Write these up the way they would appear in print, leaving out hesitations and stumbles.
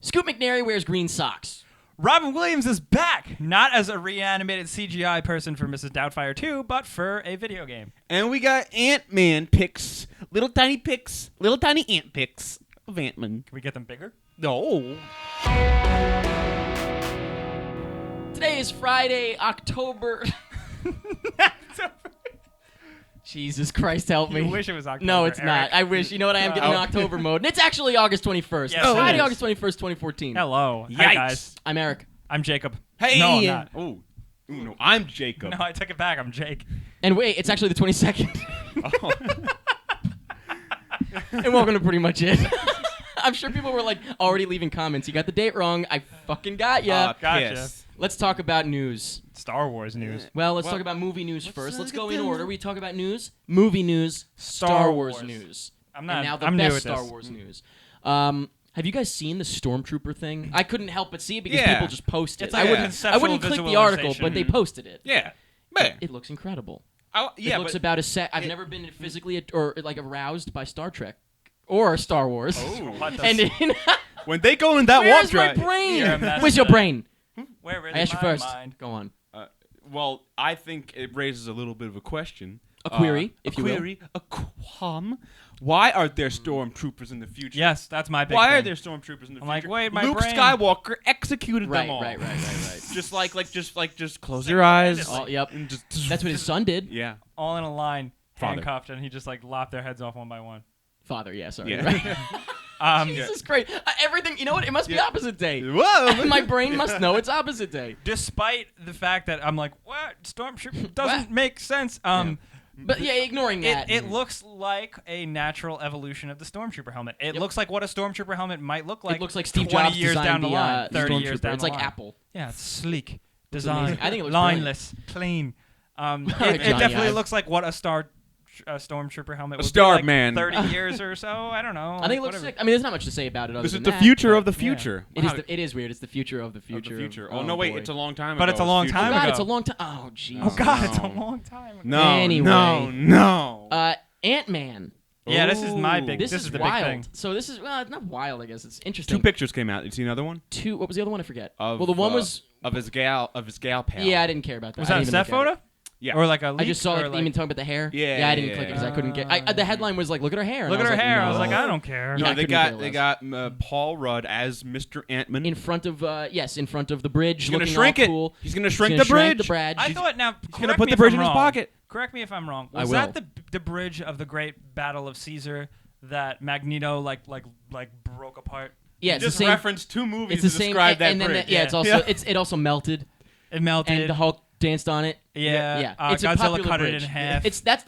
Scoot McNairy wears green socks. Robin Williams is back, not as a reanimated CGI person for Mrs. Doubtfire 2, but for a video game. And we got Ant-Man pics, little tiny ant pics of Ant-Man. Can we get them bigger? No. Today is Friday, October... Jesus Christ, help me. You wish it was October. No, it's Eric. not. I wish. You know what? I am getting in October mode. And it's actually August 21st. Yes, It's Friday, it is. August 21st, 2014. Hello. Yikes. Hi, guys. I'm Eric. I'm Jacob. Hey. No, I'm not. Oh. Ooh, no, I'm Jacob. No, I took it back. I'm Jake. And wait, it's actually the 22nd. Oh. And welcome to Pretty Much It. I'm sure people were like already leaving comments. You got the date wrong. I fucking got ya. Gotcha. Piss. Let's talk about news. Star Wars news. Well, let's Well, talk about movie news first. Let's go in good. order. We talk about news, movie news, Star Wars news. I'm not. And now the I'm new best at Star this. Wars news. Have you guys seen the Stormtrooper thing? I couldn't help but see it because Yeah. people just post it. It's like I a wouldn't. conceptual I wouldn't click the article, but they visualization. posted it. Yeah. Man. It looks incredible. Yeah, it looks but about as I've never been physically or like aroused by Star Trek or Star Wars. Oh. What the And when they go in that warp where's my drive. brain? You're a mess Where's your today. brain? Where is I asked you my first. mind? Go on. Well, I think it raises a little bit of a question. A query, if you will. A qualm. Why aren't there stormtroopers in the future? Yes, that's my big Why thing. are there stormtroopers in the I'm like, future? wait, my Luke brain. Skywalker executed Right, them all. right. Just close your eyes. Oh, yep. And just, That's what his son did. Yeah. All in a line, Father. handcuffed, and he just like lopped their heads off one by one. Father, yeah, sorry. Yeah. Right? Jesus Christ. Everything, you know what? It must be opposite day. Whoa. My brain must know it's opposite day. Despite the fact that I'm like, what? Stormtrooper doesn't What? make sense. But yeah, ignoring that. It looks like a natural evolution of the Stormtrooper helmet. It looks like what a Stormtrooper helmet might look like. It looks like Steve 20 Jobs years designed down the line, the 30 years Stormtrooper. down It's the like line. Apple. Yeah, it's sleek, It's design, amazing. I think it looks lineless, clean. It Johnny definitely Ive. looks like what a Stormtrooper helmet would Star be like Man. 30 years or so. I don't know. I think it looks whatever. sick. I mean, there's not much to say about it other This is than the that, future but of the future. It is weird. It's the future of the future. Of the future. Oh, Oh, no, wait. boy. It's a long time But ago. it's a long future. Oh, time God, ago. it's a long time. Oh, jeez. Oh God, it's a No. long time ago. No. Anyway. No. Ant-Man. Yeah, this is my Ooh. big. This is is the wild. big thing. So this is, well, it's not wild, I guess. It's interesting. 2 pictures came out. You see another one? What was the other one? I forget. Of, well, the one was... of his gal pal. Yeah, I didn't care about that. Was I that a didn't even set look at it. photo? Yeah. Or like a I leak? just saw or like even talking about the hair. Yeah, I didn't yeah, click it yeah. because I couldn't get. The headline was like, "Look at her hair." and Look I at was her hair. no. I was like, I don't care. Yeah, No, I they couldn't got care Paul Rudd as Mr. Ant-Man. in front of in front of the bridge. He's gonna looking shrink all it. Cool. He's gonna shrink He's the gonna bridge. I thought now. He's gonna put the bridge in his pocket. Correct me if I'm wrong. I Was will. that the bridge of the Great Battle of Caesar that Magneto like broke apart? Yeah, it's Just the same. referenced 2 movies It's to the same. describe that and then bridge. it's also it also melted It melted. and the Hulk danced on it. yeah. Yeah, it's a Godzilla popular cut bridge. it in half. That's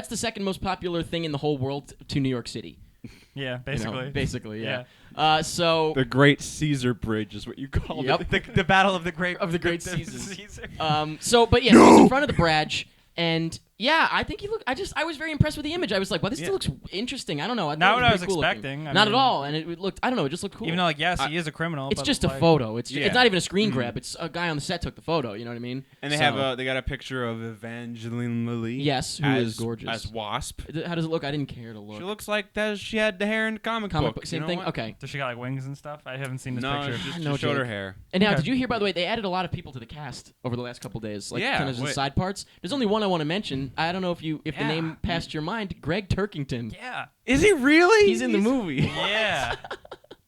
the second most popular thing in the whole world to New York City. yeah, You know, basically. basically, yeah. So The Great Caesar Bridge is what you called Yep. it. The battle of the great Caesars. Caesar. But yeah, so he's in front of the bridge, and yeah, I think he looked. I was very impressed with the image. I was like, well, this still looks interesting. I don't know. Not thought what it I was pretty cool looking. expecting. I Not mean- at all, and it looked. I don't know. It just looked cool. Even though, like, yes, he is a criminal. it's but just a like, photo. It's Yeah. not even a screen grab. It's a guy on the set took the photo. You know what I mean? And they they got a picture of Evangeline Lilly. Yes, who is gorgeous. as Wasp. How does it look? I didn't care to look. She looks like that. She had the hair in the comic book. Same You know thing. what? Okay. Does she got like wings and stuff? I haven't seen this No, picture. just, No, just showed her Jake. hair. And now, Okay. did you hear? By the way, they added a lot of people to the cast over the last couple days. Like, Yeah, kind of as wait. side parts. There's only one I want to mention. I don't know if the Yeah. name passed your mind. Greg Turkington. Yeah. Is he really? He's in the movie. Yeah.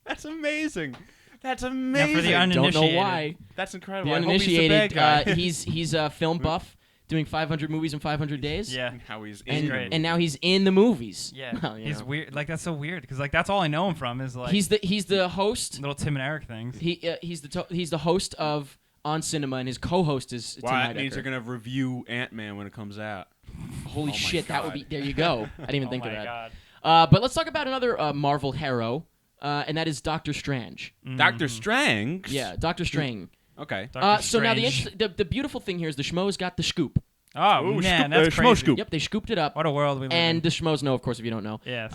That's amazing. That's Now amazing. for the Don't know uninitiated. why. That's incredible. The I hope he's the uninitiated. bad guy. He's a film buff, doing 500 movies in 500 days. Yeah. How he's And, in great. and now he's in the movies. Yeah. Well, you He's know. weird. Like, that's so weird because like that's all I know him from is like He's the host. little Tim and Eric things. He's the host of On Cinema, and his co-host is Tim Wow, that Heidecker. means they're gonna review Ant-Man when it comes out. Holy my shit, that would God. be. There you go. I didn't even Oh think my of that. God. But let's talk about another Marvel hero, and that is Doctor Strange. Doctor Strange. Yeah, Doctor Strange. Okay. Doctor So now Strange. the beautiful thing here is the schmoes got the scoop. Oh Ooh, man, schmoe that's crazy. scoop. Yep, they scooped it up. What a world we live And in. the schmoes know, of course, if you don't know. Yes.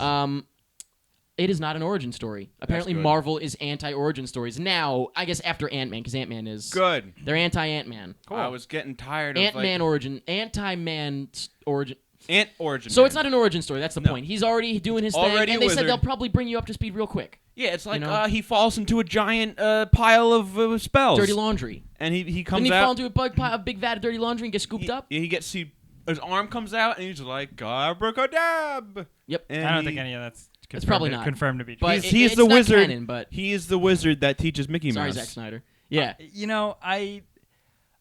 It is not an origin story. Apparently, good. Marvel is anti-origin stories. Now, I guess after Ant-Man, because Ant-Man is... Good. They're anti-Ant-Man. I was getting tired of Ant-Man origin. Anti-Man origin. Ant origin. So Man. it's not an origin story. That's the point. He's already doing his thing. Already And they said wizard. they'll probably bring you up to speed real quick. Yeah, it's like You know? he falls into a giant pile of spells. Dirty laundry. And he comes Didn't he out. fall into a big vat of dirty laundry and get scooped up? He gets his arm comes out and he's like abracadabra. Yep. And I don't think any of that's probably not. confirmed to be true. But he's it's the not wizard. canon, but He is the wizard that teaches Mickey sorry, Mouse. Zack Snyder. Yeah. You know,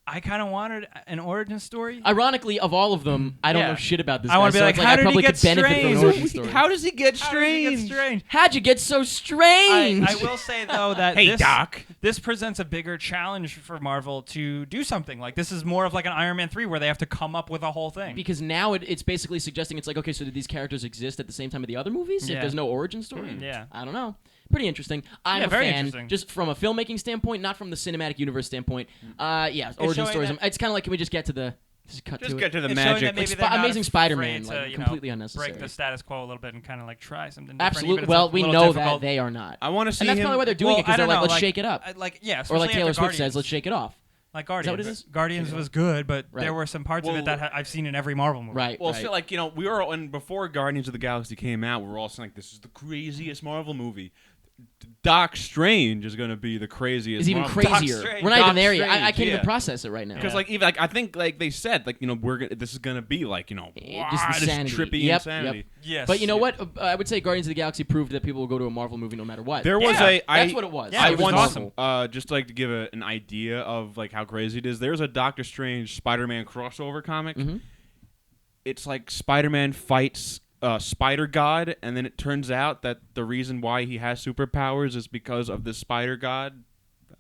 I kind of wanted an origin story. Ironically, of all of them, I don't Yeah. know shit about this I guy. wanna be so like, it's how I did he probably get could benefit from an strange? origin story. How does he get How did he strange? get strange? How'd you get so strange? I will say though that Hey, Doc. this presents a bigger challenge for Marvel to do something. Like this is more of like an Iron Man 3 where they have to come up with a whole thing. Because now it's basically suggesting it's like, okay, so did these characters exist at the same time of the other movies? If Yeah. there's no origin story? Yeah. I don't know. Pretty interesting. I'm Yeah, a very fan, interesting. just from a filmmaking standpoint, not from the cinematic universe standpoint. Yeah, origin showing stories. that- It's kind of like, can we just get to the... Just cut Just to get it. to the It's showing magic. that maybe Like they're not Amazing Spider-Man, afraid like, to, you completely know, unnecessary. break the status quo a little bit and kind of like try something different. Absolutely. even if Well, it's a we little know difficult. that they are not. I want to see And that's him. probably why they're doing Well, it, because I they're don't like, know, let's like- shake it up. Like yeah, Or like especially Taylor after Swift says, Guardians. let's shake it off. Like that what Guardians. it is? Guardians was good, but Right. there were some parts of it Well- that I've seen in every Marvel movie. Right, Well, right. I feel like we were and before Guardians of the Galaxy came out, we were all saying like, this is the craziest Marvel movie. Doc Strange is going to be the craziest. It's even Marvel. crazier. Strange. We're not Doc even there yet. I Strange, can't yeah. even process it right now. Because Yeah. like even like I think like they said like this is gonna be like Just this insanity. trippy Yep, insanity. yep. Yes. But you know Yep. what? I would say Guardians of the Galaxy proved that people will go to a Marvel movie no matter what. There was Yeah, That's what it was. Yeah, I it was once awesome. just like to give an idea of like how crazy it is. There's a Doctor Strange Spider-Man crossover comic. Mhm. It's like Spider-Man fights Spider God, and then it turns out that the reason why he has superpowers is because of this Spider God.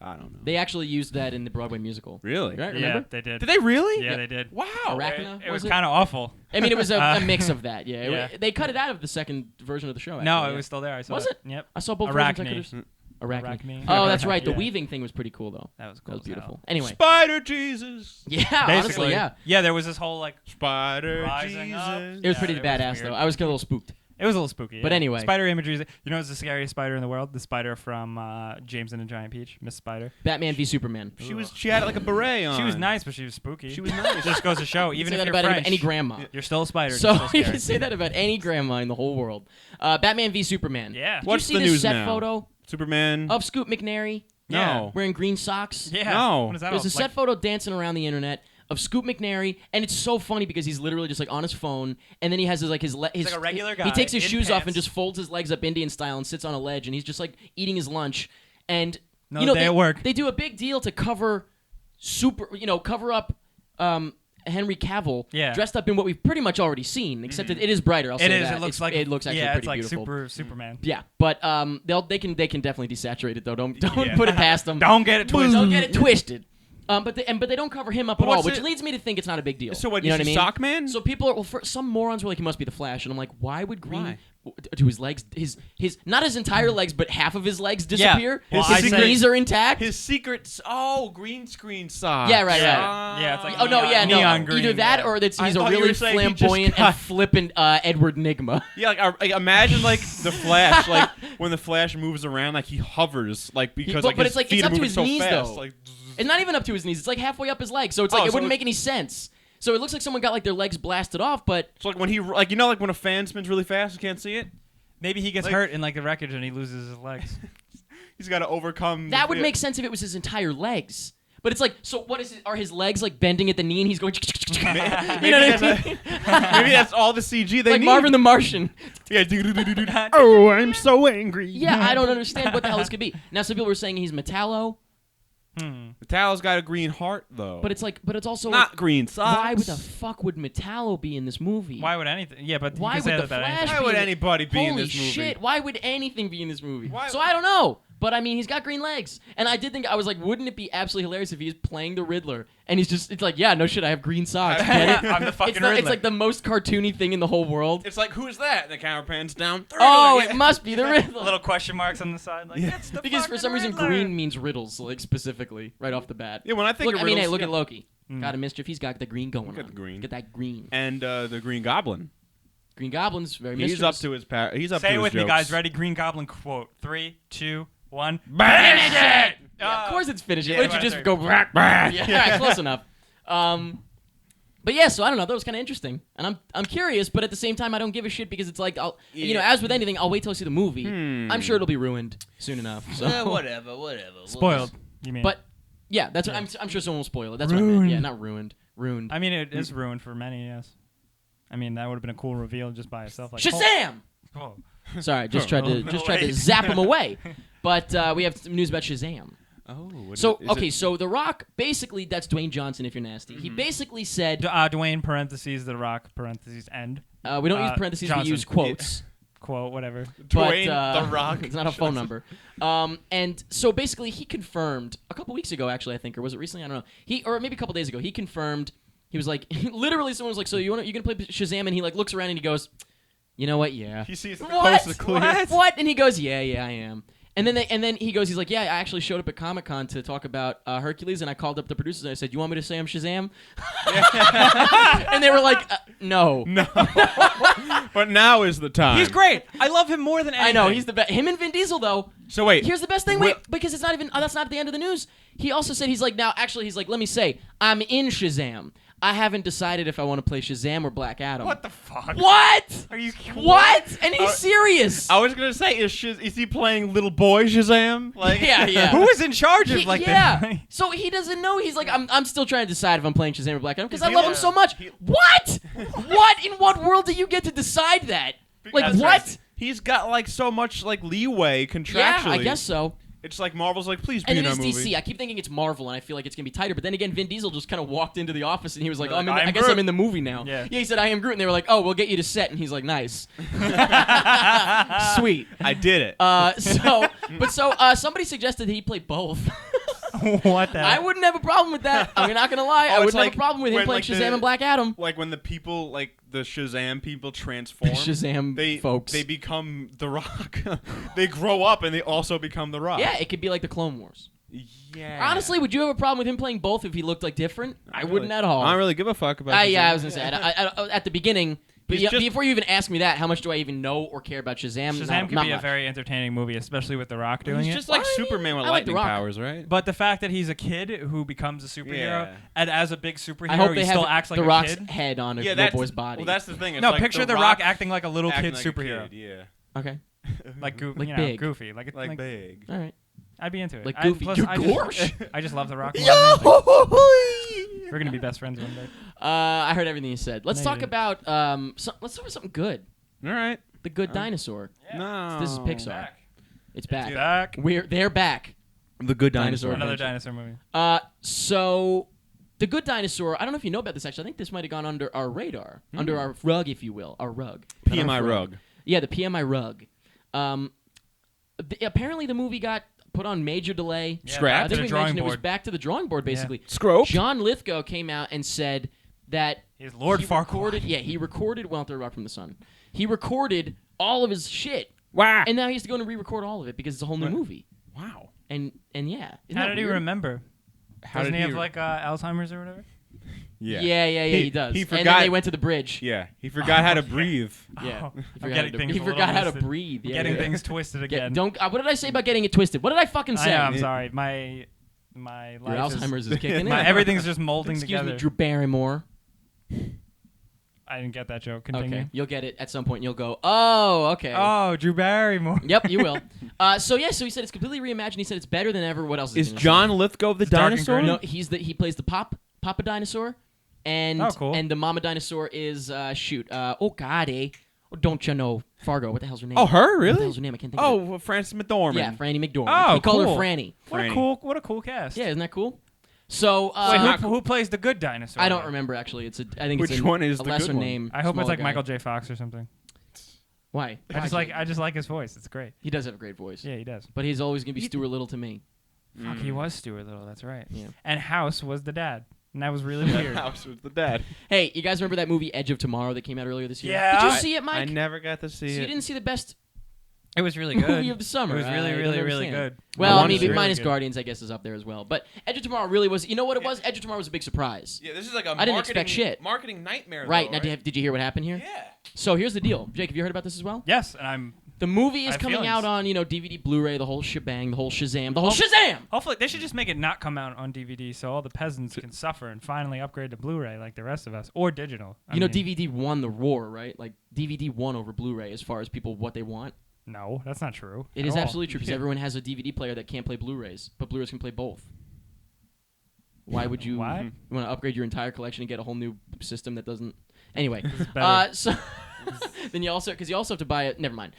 I don't know. They actually used that in the Broadway musical. Really? Right? Yeah, Remember? they did. Did they really? Yeah, they did. Wow. Arachna? It was Was it? kind of awful. I mean, it was a mix of that. Yeah. Yeah. They cut it out of the second version of the show. Actually, No, yeah. it was still there. I saw Was it? Yep. I saw both Arachne. versions. Arachne. Arachne. Oh, that's right. The Yeah. weaving thing was pretty cool, though. That was That cool. was as beautiful. hell. Anyway. Spider Jesus. Yeah, Basically, honestly, yeah. Yeah, there was this whole like Spider Rising Jesus. up. It was Yeah, pretty it was badass, weird. though. I was a little spooked. It was a little spooky. But yeah. anyway. Spider imagery. You know, what's the scariest spider in the world? The spider from James and the Giant Peach, Miss Spider. Batman v Superman. She had like a beret on. She was nice, but she was spooky. She was nice. Just goes to show, You even can say if that you're about French, any grandma. you're still a spider. So you're still you scary. can say that about any grandma in the whole world. Batman v Superman. Yeah. Did What's you see the this news set now? photo Superman. of Scoot McNairy No. wearing green socks? Yeah. No. What is that There's all- a set photo dancing around the internet of Scoot McNairy, and it's so funny because he's literally just like on his phone, and then he has his like his like a regular guy He takes his in shoes off and pants. just folds his legs up Indian style and sits on a ledge, and he's just like eating his lunch. And No you know, day they, at work. they do a big deal to cover up Henry Cavill, Yeah. dressed up in what we've pretty much already seen, except that it is brighter. I'll say It is. that. It looks like it looks actually yeah, pretty it's like beautiful. Superman. Yeah, but they can definitely desaturate it though. Don't Yeah. put it past them. Don't get it twisted. Don't get it twisted. But they don't cover him up at all, what's which it- leads me to think it's not a big deal. So what? You know is what I he mean? Sockman? So people are some morons were like, he must be the Flash, and I'm like, why would Green Why? do his legs? His not his entire legs, but half of his legs disappear. Well, his I said- knees are intact. His secrets. Oh, green screen sock. Yeah, right, Yeah. right. Yeah, it's like Oh no, yeah, no. neon green, Either that yeah. or that's I he's a thought you really were saying he just flamboyant got- and flippant Edward Nygma. Yeah, like imagine like the Flash, like when the Flash moves around, like he hovers, like because but- like but his it's like- feet it's are up to moving his so knees, fast. though. Like, It's not even up to his knees. It's like halfway up his legs. So it's Oh, like it so wouldn't it- make any sense. So it looks like someone got like their legs blasted off, but so like when he like like when a fan spins really fast, you can't see it. Maybe he gets Like- hurt in like the wreckage and he loses his legs. He's got to overcome. that would the- make sense if it was his entire legs. But it's like, so what is it? Are his legs like bending at the knee and he's going? You know what I mean? Maybe that's all the CG they Like need. Marvin the Martian. Yeah. Oh, I'm so angry. Yeah, I don't understand what the hell this could be. Now some people were saying he's Metallo, Metallo's got a green heart though. but it's also not like, green socks. why would the fuck would Metallo be in this movie? Why would anything? Yeah, but Why you can would say the that about Flash anything. Why be would in it? anybody be in Holy this movie? shit! Why would anything be in this movie? Why- So I don't know. But I mean, he's got green legs, and I did think I was like, wouldn't it be absolutely hilarious if he's playing the Riddler and it's like, yeah, no shit, I have green socks. Get it? I'm the fucking It's Riddler. like the most cartoony thing in the whole world. It's like who's that? And the camera pans down. Oh, Yeah. it must be the Riddler. little question marks on the side, like it's the Because for fucking some reason, Riddler. green means riddles, like specifically, right off the bat. Yeah, when I think Look, of I mean, hey, riddles, look yeah. at Loki. God of mischief, he's got the green going on. Look at the green. Get that green. And the Green Goblin. Green Goblin's very He's mischievous. up to his He's up Say to it his with me, jokes. guys. Ready? Green Goblin quote. 3, 2, 1. Banish it! Yeah, of course it's finishing. Yeah, What did you right just there. go? Yeah, all right, close enough. But yeah, so I don't know. That was kind of interesting, and I'm curious, but at the same time, I don't give a shit because it's like as with anything, I'll wait till I see the movie. I'm sure it'll be ruined soon enough. So whatever. Spoiled. You mean? But yeah, that's what I'm sure someone will spoil it. That's what I meant. Yeah, not ruined. Ruined. I mean, it is ruined for many. Yes. I mean, that would have been a cool reveal just by itself. Like Shazam! Oh. Sorry, just tried to zap him away. But we have some news about Shazam. Oh. So The Rock, basically, that's Dwayne Johnson if you're nasty. He basically said... Dwayne, parentheses, The Rock, parentheses, end. we don't use parentheses, Johnson. we use quotes. Quote, whatever. Dwayne but, The Rock. It's not a phone number. And so basically, he confirmed, a couple weeks ago, actually, I think, or was it recently? I don't know. Or maybe a couple days ago, he confirmed, he was like, literally someone was like, so you going to play Shazam? And he like looks around and he goes, you know what, yeah. He sees the What? coast clear. What? And he goes, yeah, I am. And then he goes, he's like, yeah, I actually showed up at Comic-Con to talk about Hercules, and I called up the producers and I said, you want me to say I'm Shazam? And they were like, no. No. But now is the time. He's great. I love him more than anything. I know, he's the best. Him and Vin Diesel, though. So wait. Here's the best thing. Wait, because it's not even, that's not the end of the news. He also said, he's like, let me say, I'm in Shazam. I haven't decided if I want to play Shazam or Black Adam. What the fuck? What? Are you What? And he's serious. I was gonna say, is he playing little boy Shazam? Like, yeah. Who is in charge of yeah. So he doesn't know. He's like, I'm still trying to decide if I'm playing Shazam or Black Adam because I love him so much. What? What? In what world do you get to decide that? Like That's what? right. He's got like so much like leeway contractually. Yeah, I guess so. It's like Marvel's like, please be And in it our is movie. DC. I keep thinking it's Marvel, and I feel like it's gonna be tighter. But then again, Vin Diesel just kind of walked into the office, and he was like, I guess I'm in the movie now. Yeah. He said, I am Groot, and they were like, oh, we'll get you to set, and he's like, nice. Sweet. I did it. Somebody suggested he play both. What the? I wouldn't have a problem with that. I'm not gonna lie. I wouldn't have a problem with him playing Shazam and Black Adam. Like when the people, like the Shazam people transform. Shazam folks. They become The Rock. They grow up and they also become The Rock. Yeah, it could be like the Clone Wars. Yeah. Honestly, would you have a problem with him playing both if he looked like different? I wouldn't at all. I don't really give a fuck about Yeah, I was gonna say at the beginning. But He's just- before you even ask me that, how much do I even know or care about Shazam? Shazam could not be a much. very entertaining movie, especially with The Rock doing He's it. just like Well, I mean, Superman with I like The lightning Rock. powers, right? But the fact that he's a kid who becomes a superhero, Yeah. and as a big superhero, I hope he they still have acts like the a Rock's kid. head on a Yeah, little boy's body. Well, that's the thing. It's No, like picture The Rock acting like a little kid acting like a superhero, kid, yeah. Okay. like Like big. goofy, like Big. All right. I'd be into it. Like Goofy. Plus, You're I gorsh. I just love The Rock. more than anything. We're gonna be best friends one day. I heard everything you said. Let's No, talk you about let's talk about something good. All right. The Good Dinosaur. No. This is Pixar. It's back. Back. They're back. The Good Dinosaur. Dinosaur. Another Adventure. dinosaur movie. So The Good Dinosaur. I don't know if you know about this. Actually, I think this might have gone under our radar, under our rug, if you will, our rug. Not PMI our rug. rug. Yeah, the PMI rug. Apparently, the movie got put on major delay. Yeah, Scrapped? I back to think the we drawing mentioned it was board. back to the drawing board, basically. Scrope. John Lithgow came out and said that He's Lord he Farquaad. recorded. Yeah, he recorded. Well, throw a rock from the sun. He recorded all of his shit, Wow. and now he has to go and re-record all of it because it's a whole new What? movie. Wow. And yeah, isn't How that did he weird? remember? How Doesn't did he have like Alzheimer's or whatever? Yeah. Yeah, he does. He And then forgot. they went to the bridge. Yeah. He forgot how to breathe. Yeah, Oh, he I'm forgot, getting how, things he a little forgot how to twisted. breathe. Yeah, Getting yeah. things twisted Get- again. don't. What did I say about getting it twisted? What did I fucking say? I'm sorry. My Your life Alzheimer's is kicking in. everything's just molding Excuse together. me, Drew Barrymore. I didn't get that joke. Continue. Okay, you'll get it at some point. And you'll go, oh, okay. Oh, Drew Barrymore. Yep, you will. So he said it's completely reimagined. He said it's better than ever. What else Is he gonna John Lithgow the It's dark and dinosaur? gritty. say? No, he plays the Papa Dinosaur, and Oh, cool. and the Mama Dinosaur is don't you know Fargo? What the hell's her name? Oh, her? What the Really? hell's her name? I can't think of it. Oh, well, Frances McDormand. Yeah, Franny McDormand. Oh, he called her cool. Franny. Franny. What a cool cast. Yeah, isn't that cool? So Wait, not who plays the good dinosaur? I don't remember actually. I think Which it's one is a the lesser good one? name. I hope it's smaller like guy. Michael J. Fox or something. Why? I just like his voice. It's great. He does have a great voice. Yeah, he does. But he's always gonna be Stuart Little to me. Fuck, he was Stuart Little. That's right. Yeah. And House was the dad, and that was really weird. House with the dad. Hey, you guys remember that movie Edge of Tomorrow that came out earlier this year? Yeah. Did you see it, Mike? I never got to see So you it. didn't see the best It was really good. movie of the summer. It was really, I really, don't really understand. good. Well, I wanted mean, to. minus Really good. Guardians, I guess, is up there as well. But Edge of Tomorrow really was. You know what it was? Edge of Tomorrow was a big surprise. Yeah, this is like a I didn't expect shit. marketing nightmare. Right now, did you hear what happened here? Yeah. So here's the deal, Jake. Have you heard about this as well? Yes, and I'm The movie I is have coming feelings. out on DVD, Blu-ray, the whole shebang, the whole Shazam, the whole Shazam. Hopefully, they should just make it not come out on DVD so all the peasants can suffer and finally upgrade to Blu-ray like the rest of us, or digital. I mean, DVD won the war, right? Like DVD won over Blu-ray as far as people what they want. No, that's not true. It is absolutely true because everyone has a DVD player that can't play Blu-rays, but Blu-rays can play both. Why would you What? want to upgrade your entire collection and get a whole new system that doesn't? Anyway, better. so then you also have to buy it. Never mind.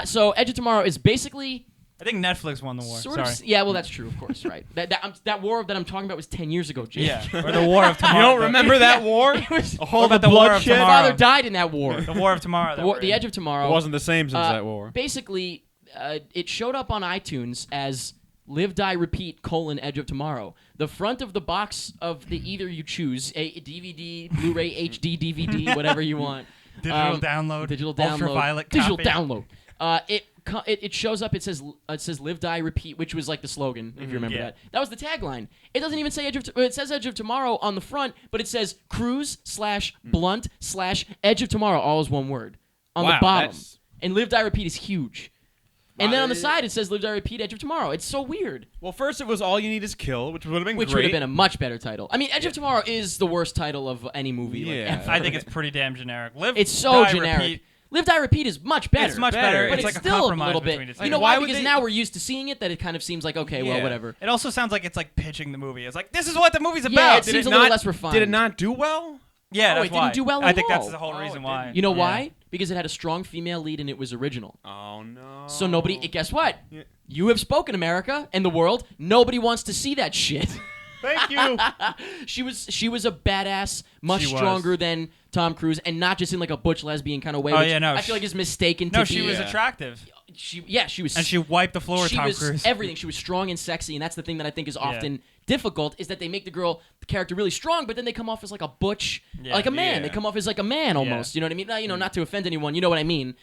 So Edge of Tomorrow is basically I think Netflix won the war. sort Sorry. of. Yeah, well, that's true, of course, right? That war that I'm talking about was 10 years ago, Jake. Yeah, or the War of You Tomorrow. don't remember that war? It was, All about the the War of bloodshed? my Tomorrow? father died in that war. The War of Tomorrow. that we're The in. Edge of Tomorrow. It wasn't the same since that war. Basically, it showed up on iTunes as Live, Die, Repeat, Edge of Tomorrow. The front of the box of the either you choose, a DVD, Blu-ray, HD, DVD, whatever you want. Digital download. Digital download. Ultraviolet Digital copy. download. It shows up. It says Live, Die, Repeat, which was like the slogan, if you remember yeah. that. That was the tagline. It doesn't even say it says Edge of Tomorrow on the front, but it says Cruise/Blunt/Edge of Tomorrow, all is one word, on the Wow, bottom. that's- And Live, Die, Repeat is huge. And then on the Wow. side, it says Live, Die, Repeat, Edge of Tomorrow. It's so weird. Well, first it was All You Need Is Kill, which would have been Which great. would have been a much better title. I mean, Edge of Tomorrow is the worst title of any movie. Yeah. Like, ever. I think it's pretty damn generic. Live, It's so Die, generic. Repeat. Live, Die, Repeat is much better. It's much better. But It's it's like a still a compromise little between bit. the two. You know Why why? would Because they- now we're used to seeing it that it kind of seems like, okay, well, Yeah. whatever. It also sounds like it's like pitching the movie. It's like, this is what the movie's Yeah, about. it seems a little less refined. Did it not do well? Yeah, Oh, that's it didn't why. do well I at think all. that's the whole Oh, reason it why. didn't. You know Yeah. why? Because it had a strong female lead and it was original. Oh no. So nobody. Guess what? Yeah. You have spoken, America and the world. Nobody wants to see that shit. Thank you. She was a badass, much She was. stronger than Tom Cruise, and not just in like a butch lesbian kind of way. Oh, which yeah, no, I feel like is mistaken to No, be. she was Yeah. attractive. She was. And she wiped the floor with she Tom was Cruise. everything. She was strong and sexy, and that's the thing that I think is often difficult is that they make the character really strong, but then they come off as like a butch, Yeah. like a man. Yeah. They come off as like a man almost. You know what I mean? You know, not to offend anyone. You know what I mean?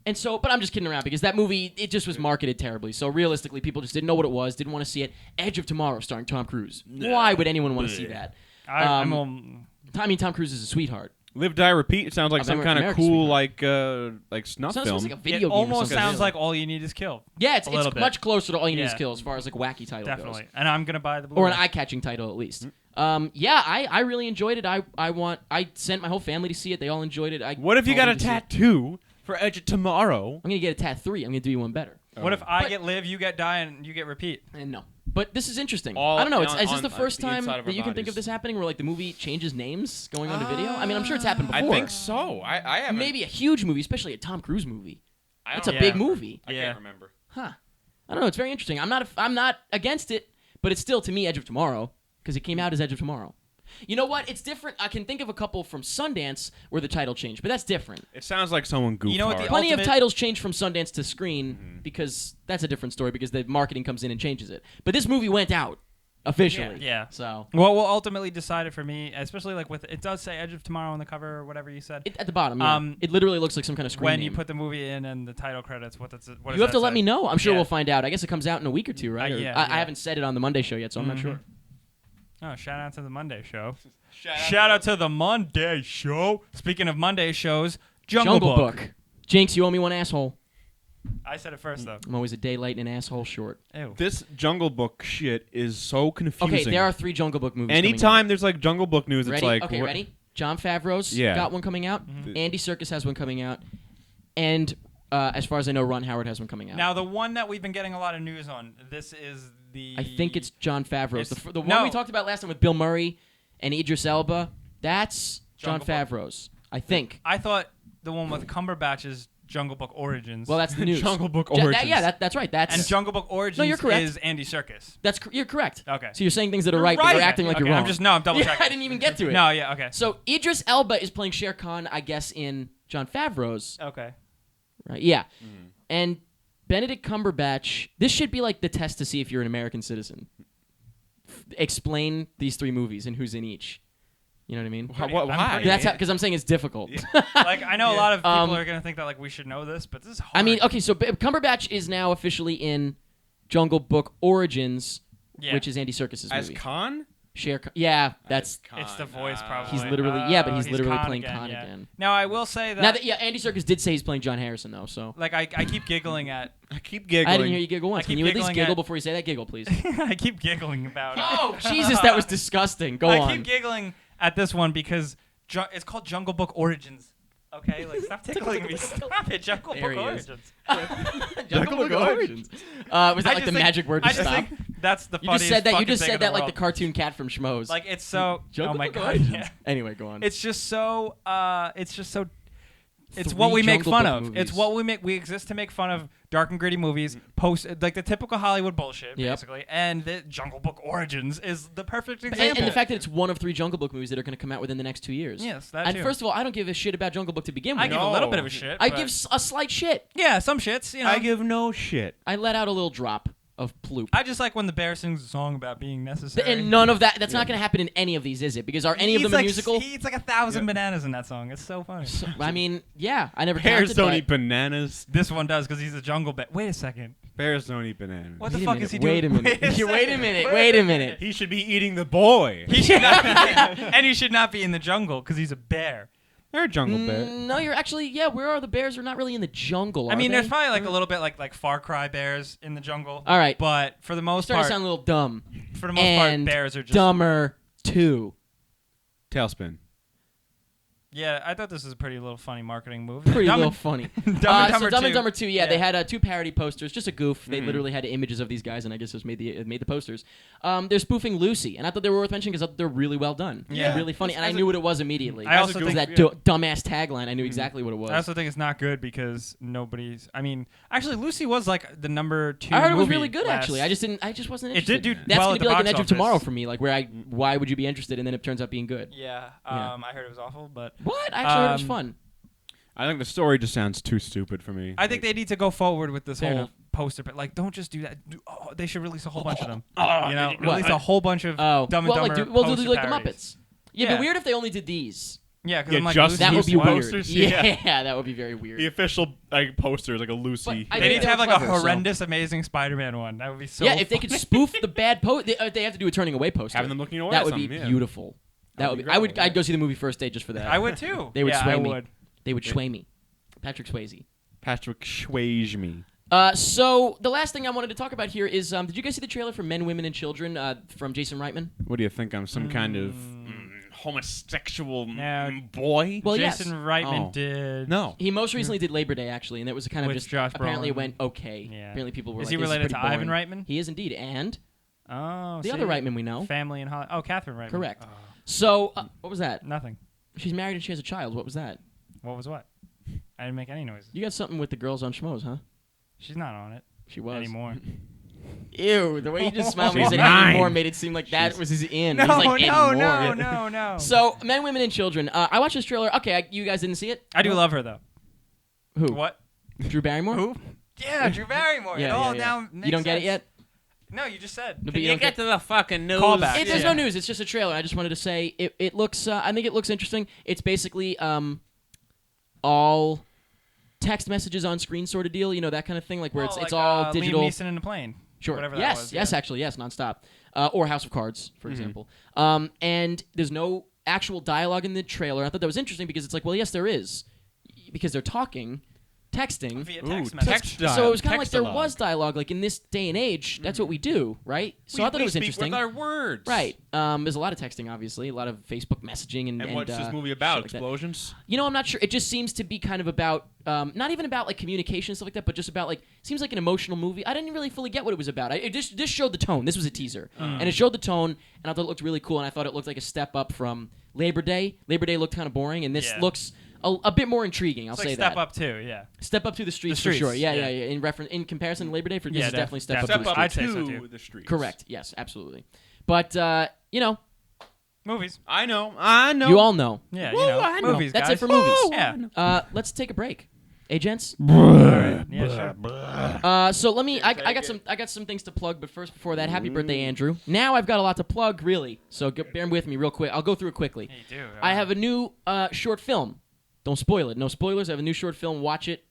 And so, but I'm just kidding around because that movie, it just was marketed terribly. So realistically, people just didn't know what it was, didn't want to see it. Edge of Tomorrow starring Tom Cruise. Why would anyone want to see that? I'm I mean, Tom Cruise is a sweetheart. Live, Die, Repeat. It sounds like some kind of America's cool Sweetheart. like snuff Sounds film. like a it video game. or almost something, sounds really. like All You Need Is Kill. Yeah, it's a little bit. much closer to All You Need Is Yeah. Kill as far as like wacky title goes. Definitely. And I'm going to buy the Or Blu-ray. an eye-catching title at least. Yeah, I really enjoyed it. I sent my whole family to see it. They all enjoyed it. What if you got a told them to see it. tattoo for Edge of Tomorrow? I'm gonna get a tat 3. I'm gonna do you one better. What if I But- get Live, you get Die, and you get Repeat? And no, but this is interesting. All I don't know. on- Is this on, the first the time inside of that our you can think of bodies. this happening, where like the movie changes names going on to video? I mean, I'm sure it's happened before. I think so. I haven't. Maybe a huge movie, especially a Tom Cruise movie. I That's don't a big remember. movie. I Yeah. can't remember. Huh. I don't know. It's very interesting. I'm not against it, but it's still to me Edge of Tomorrow because it came out as Edge of Tomorrow. You know what? It's different. I can think of a couple from Sundance where the title changed, but that's different. It sounds like someone goofed You know what hard. the Plenty of ultimate- titles change from Sundance to screen because that's a different story because the marketing comes in and changes it. But this movie went out officially. Yeah. So What will ultimately decide it for me, especially like with it does say Edge of Tomorrow on the cover or whatever you said. at the bottom, yeah. It literally looks like some kind of screen When name. you put the movie in and the title credits, what does You that have to let say? me know. I'm sure Yeah. we'll find out. I guess it comes out in a week or two, right? Or- yeah, I yeah. haven't said it on the Monday show yet, so I'm not sure. Oh, shout out to the Monday show. Shout out to the Monday show. Speaking of Monday shows, Jungle Book. Jinx, you owe me one asshole. I said it first though. I'm always a day late and an asshole short. Ew. This Jungle Book shit is so confusing. Okay, there are 3 Jungle Book movies. coming Anytime out. there's like Jungle Book news, it's Ready? like Okay, what- ready? John Favreau's Yeah. got one coming out. Andy Serkis has one coming out. And as far as I know, Ron Howard has one coming out. Now the one that we've been getting a lot of news on. This is the. I think it's John Favreau's. It's- The one no. we talked about last time with Bill Murray and Idris Elba, that's John Jungle Book. Favreau's. I think. I thought the one with Cumberbatch is Jungle Book Origins. Well, that's the news. Jungle Book Ja- Origins. that's right. That's and Jungle Book Origins you're correct. is Andy Serkis. you're correct. Okay. So you're saying things that are You're right, but right. you're acting like Okay, you're wrong. I'm double Yeah, checking. I didn't even get to it. No, yeah, okay. So Idris Elba is playing Shere Khan, I guess, in John Favreau's. Okay. Right? Yeah. And Benedict Cumberbatch. This should be like the test to see if you're an American citizen. Explain these 3 movies and who's in each. You know what I mean? Why? I'm why? pretty- That's because I'm saying it's difficult. Like I know a lot of people Um, are gonna think that like we should know this, but this is hard. I mean, okay, so Cumberbatch is now officially in Jungle Book Origins, Yeah. which is Andy Serkis' As movie. Khan? Yeah, that's. It's the voice, probably. He's literally but he's literally playing Khan again. Now I will say that. Now that Andy Serkis did say he's playing John Harrison though, so. Like I keep giggling at. I keep giggling. I didn't hear you giggle once. I keep Can you at least giggling giggle at- before you say that? Giggle, please. I keep giggling about it. Oh Jesus, that was disgusting. Go on. I keep giggling at this one because it's called Jungle Book Origins. Okay, like stop tickling me. Stop it, Jungle There Book he is. Origins. Jungle Book Origins. Was that like the magic word to I just stop? think that's the You funniest just said that. You fucking just thing said in the that like the world. cartoon cat from Schmoes. Like it's so. Jungle oh my Book god. Origins. Yeah. Anyway, go on. It's just so. It's just so. It's 3 what we make Jungle fun Book of. movies. It's what we make. We exist to make fun of dark and gritty movies, like the typical Hollywood bullshit, Yep. basically. And the Jungle Book Origins is the perfect And, example. and the fact that it's one of 3 Jungle Book movies that are going to come out within the next 2 years. Yes, that And too. first of all, I don't give a shit about Jungle Book to begin with. I give a little bit of a shit. I but- give a slight shit. yeah, some shits. You know, I give no shit. I let out a little drop of ploop. I just like when the bear sings a song about being necessary. And none of that. That's not going to happen in any of these, is it? Because are any of them a musical? He eats like 1,000 bananas in that song. It's so funny. I mean, yeah, I never Bears counted. don't but- eat bananas. This one does because he's a jungle bear. Wait a second. Bears don't eat bananas. What the Wait a fuck minute, is he doing? wait a minute. Wait a second. minute. Wait a minute. He should be eating the boy. He should not be, and he should not be in the jungle because he's a bear. They're a jungle bear. No, you're actually, where are the bears? They're not really in the jungle, I mean, are there's they? probably like a little bit like Far Cry bears in the jungle. All right. But for the most Starting part, to sound a little dumb. for the most part, And bears are just. Dumber 2. Tailspin. Yeah, I thought this was a pretty little funny marketing move. Pretty Dumb little and- funny. Dumb and So Dumber Dumb 2. and Dumber 2, yeah, Yeah. they had 2 parody posters, just a goof. They literally had images of these guys, and I guess just made the posters. They're spoofing Lucy, and I thought they were worth mentioning because they're really well done. Yeah. really funny, and I As a- knew what it was immediately. I also Because think- that dumbass tagline, I knew exactly what it was. I also think it's not good because nobody's. I mean, actually, Lucy was like the number 2. I heard it was movie really good, last- actually. I just wasn't It interested. did do That's well gonna at be the like an box Edge of office. Tomorrow for me, like where why would you be interested, and then it turns out being good. Yeah. Yeah. I heard it was awful, but What? I actually heard it was Um, fun. I think the story just sounds too stupid for me. I think they need to go forward with this Fair whole enough. poster. But like, don't just do that. They should release a whole bunch of them. Oh, You know, what? release a whole bunch of Oh, Dumb and well, Dumber. like, we'll do poster like the parodies. Muppets. Yeah, Yeah. but weird if they only did these. Yeah, because Yeah, I'm like, just Lucy That would Lucy be weird. posters? Yeah, that would be very weird. The official poster is like a Lucy. But I They think need to they have were like a clever, so- horrendous, amazing Spider-Man one. That would be so. yeah, if they funny. could spoof the bad they have to do a turning away poster. Having them looking away That at would be something, yeah. beautiful. That would be. be I would. great, I'd go see the movie first date just for that. I would too. They would yeah, sway I me. would. They would sway me. Patrick Swayze. Patrick Swayze me. So the last thing I wanted to talk about here is, did you guys see the trailer for Men, Women, and Children from Jason Reitman? What do you think? I'm some kind of homosexual boy? Well, yes. Jason Reitman Oh. did. No. He most recently did Labor Day, actually, and it was kind of With just Josh apparently it Brolin. went okay. Yeah. Apparently people were Is like, he this related is to pretty Ivan boring. Reitman? He is indeed, and Oh, the see? other Reitman we know. Family and Hollywood. Oh, Catherine Reitman. Correct. Oh, So what was that? nothing. She's married and she has a child. What was that? What was what? I didn't make any noises. You got something with the girls on Schmoes, huh? She's not on it She was. anymore. Ew, the way you just smiled when you She's said nine. anymore made it seem like that was his in. No, He's like, no, anymore. no. So, Men, Women, and Children. I watched this trailer. Okay, you guys didn't see it? I do love her though. Who? What? Drew Barrymore? Who? Yeah, Drew Barrymore. Yeah, it all yeah. now makes You don't get it sense. yet? No, you just said. No, but you don't get to the fucking news? Callback. There's Yeah. no news. It's just a trailer. I just wanted to say it looks. I think it looks interesting. It's basically all text messages on screen sort of deal. You know, that kind of thing, like where Well, it's like, all digital. Liam Neeson in a plane. Sure. Whatever that yes. was, Yes. yeah. Actually, yes. Nonstop. Or House of Cards, for example. And there's no actual dialogue in the trailer. I thought that was interesting because it's like, well, yes, there is, because they're talking, texting. Via Ooh, text message. text So it was kind of like there Textalog. was dialogue. Like in this day and age, that's what we do, right? So I thought it was speak interesting. with our words. Right. There's a lot of texting, obviously, a lot of Facebook messaging, and And what's this movie shit about? like that. Explosions? You know, I'm not sure. It just seems to be kind of about, not even about like communication and stuff like that, but just about like, seems like an emotional movie. I didn't really fully get what it was about. It just showed the tone. This was a teaser, and it showed the tone, and I thought it looked really cool, and I thought it looked like a step up from Labor Day. Labor Day looked kind of boring, and this Yeah. looks a bit more intriguing. I'll It's say like that. step up too, yeah. Step up to the streets, streets, for sure. Yeah, yeah. yeah. In comparison to Labor Day, this Yeah, is definitely step up to Step the up I'd streets. say so, to too. the streets. Correct. Yes, absolutely. But you know, Movies. I know. you all know. Yeah, Whoa, you know. I know. Movies, That's guys. it for movies. Yeah. Let's take a break. Hey, gents. All right. Yeah, sure. So let me. I got some things to plug, but first, before that, happy birthday, Andrew. Now I've got a lot to plug, really. So bear with me real quick. I'll go through it quickly. You do. I have a new short film. Don't spoil it. No spoilers. I have a new short film. Watch it.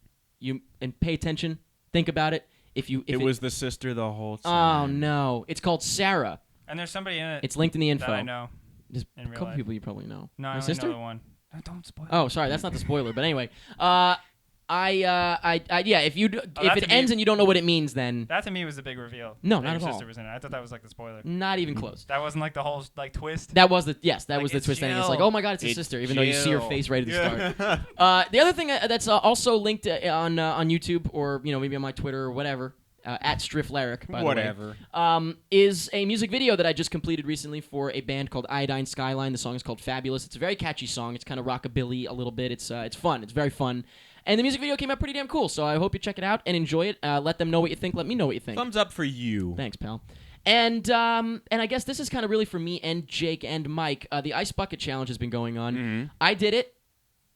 And pay attention. Think about it. If It was the sister the whole Oh time. no! It's called Sarah. And there's somebody in it. It's linked in the info. that I know. There's in a real couple life. people you probably know. No, I My only sister? know the one. No, don't spoil. Oh, sorry, that's not the spoiler. But anyway, yeah. If that it to me- ends and you don't know what it means, then That to me was the big reveal. No, that not your at all. sister was in it. I thought that was like the spoiler. not even close. That wasn't like the whole like twist. That was the Like, was the it's twist ending. It's Jill. like, oh my god, it's his It's sister, even though you see her Jill. face right at the start. The other thing that's also linked on YouTube or maybe on my Twitter or whatever at Striffleric, by Whatever. the way, is a music video that I just completed recently for a band called Iodine Skyline. The song is called Fabulous. It's a very catchy song. It's kind of rockabilly a little bit. It's fun. It's very fun. And the music video came out pretty damn cool, so I hope you check it out and enjoy it. Let them know what you think. Let me know what you think. Thumbs up for you. Thanks, pal. And I guess this is kind of really for me and Jake and Mike. The Ice Bucket Challenge has been going on. Mm-hmm. I did it.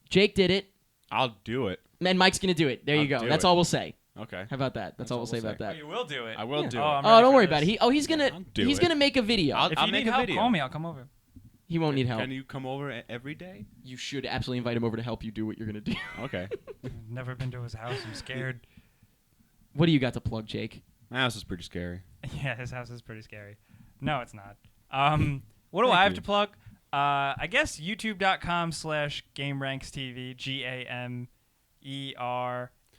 Jake did it. I'll do it. And Mike's going to do it. There you I'll go. do That's it. all we'll say. Okay. How about that? That's all we'll say about Oh, that. you will do it. I will Yeah. do Oh, it. I'm Oh, ready don't for worry this. about it. He's going I'll do to it. make a video. I'll If you make need a help, video. call me. I'll come over. He won't need help. Can you come over every day? You should absolutely invite him over to help you do what you're going to do. Okay. Never been to his house. I'm scared. What do you got to plug, Jake? My house is pretty scary. Yeah, his house is pretty scary. No, it's not. What do Thank I have you. to plug? I guess youtube.com/GameRanksTV.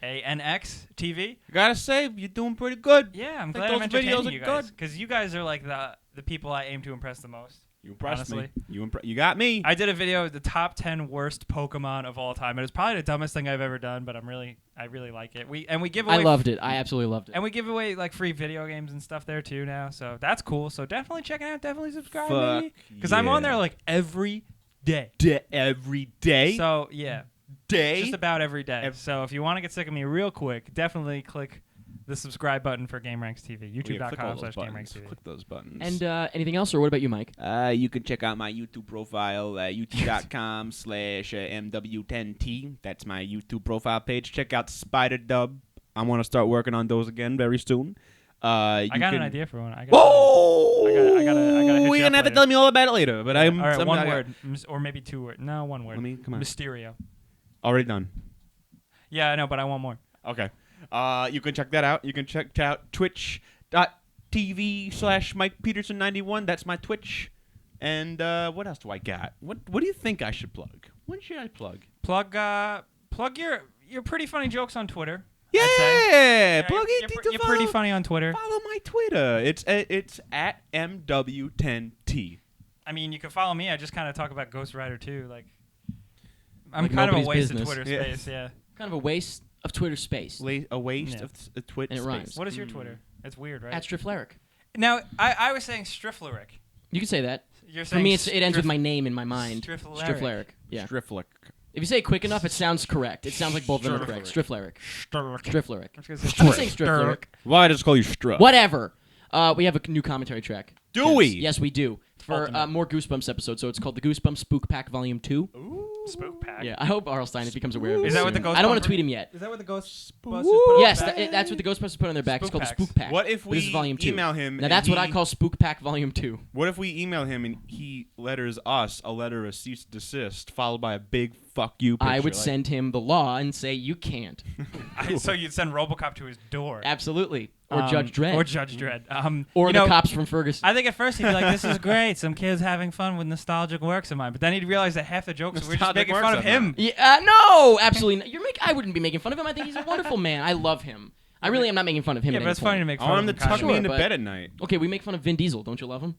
GameRanx TV. Gotta say, you're doing pretty good. Yeah, I'm Think glad I'm those videos entertaining are you guys. good. Because you guys are like the people I aim to impress the most. You impressed Honestly. me. You got me. I did a video of the top 10 worst Pokemon of all time. It was probably the dumbest thing I've ever done, but I really like it. We give away I loved it. I absolutely loved it. and we give away like free video games and stuff there too now. So that's cool. So definitely check it out. Definitely subscribe, Fuck because I'm on yeah. there like every day. Every day. So yeah, Day. just about every day. So if you want to get sick of me real quick, definitely click the subscribe button for GameRanks TV. YouTube.com/GameRanksTV. Click those buttons. And anything else, or what about you, Mike? You can check out my YouTube profile at youtube.com/MW10T. That's my YouTube profile page. Check out Spider Dub. I want to start working on those again very soon. I got an idea for one. Whoa! I gotta hit You're you gonna up have to later. tell me all about it later. But I'm All right, something one I got- word, or maybe two words. No, one word. Let me come on. Mysterio. Already done. Yeah, I know, but I want more. Okay. You can check that out. You can check out twitch.tv/Mike Peterson91. That's my Twitch. And what else do I got? What do you think I should plug? What should I plug? Plug your pretty funny jokes on Twitter. Yeah, I'd say. plug it. You're pretty funny on Twitter. Follow my Twitter. It's at MW10T. I mean, you can follow me. I just kind of talk about Ghost Rider too. Like, I'm Like kind of a nobody's waste business. of Twitter Yeah. space. Yeah. Kind of a waste of Twitter space. A waste Yeah. of Twitch And it space. rhymes. What is your Twitter? It's weird, right? At Striffleric. Now, I was saying Striffleric. You can say that. You're For saying me, it ends with my name in my mind. Striffleric. Striffleric. Yeah. Strifflick. If you say it quick enough, it sounds correct. It sounds like both of them are correct. Striffleric. Striffleric. I was gonna say I'm saying Striffleric. Why does it call you Struff? Whatever. We have a new commentary track. Do we? Yes, we do. For Ultimate. more Goosebumps episodes. So it's called the Goosebumps Spook Pack Volume 2. Spook Pack. Yeah, I hope Arlstein becomes aware of this. Is that what the soon. Ghost I don't want Bumper- to tweet him yet. Is that what the Ghostbusters Woo! put on Yes, the back? that's what the Ghostbusters put on their back. It's Spook called the Packs. Spook Pack. What if But this is we Volume 2. email him? Now and that's what I he- call Spook Pack Volume 2. What if we email him and he letters us a letter of cease desist followed by a big fuck you picture? I would like- send him the law and say, you can't. So you'd send RoboCop to his door. Absolutely. Or Judge Dredd. Or Judge Dredd. Or you the know, cops from Ferguson. I think at first he'd be like, "This is great. Some kids having fun with nostalgic works of mine." But then he'd realize that half the jokes were just Nostalgic making works fun of of him. mine. Yeah, no, absolutely not. I wouldn't be making fun of him. I think he's a wonderful man. I love him. I really am not making fun of him. Yeah, at but any it's funny to point. make I fun want of him to him. tuck kind me of. into but- bed at night. Okay, we make fun of Vin Diesel. Don't you love him?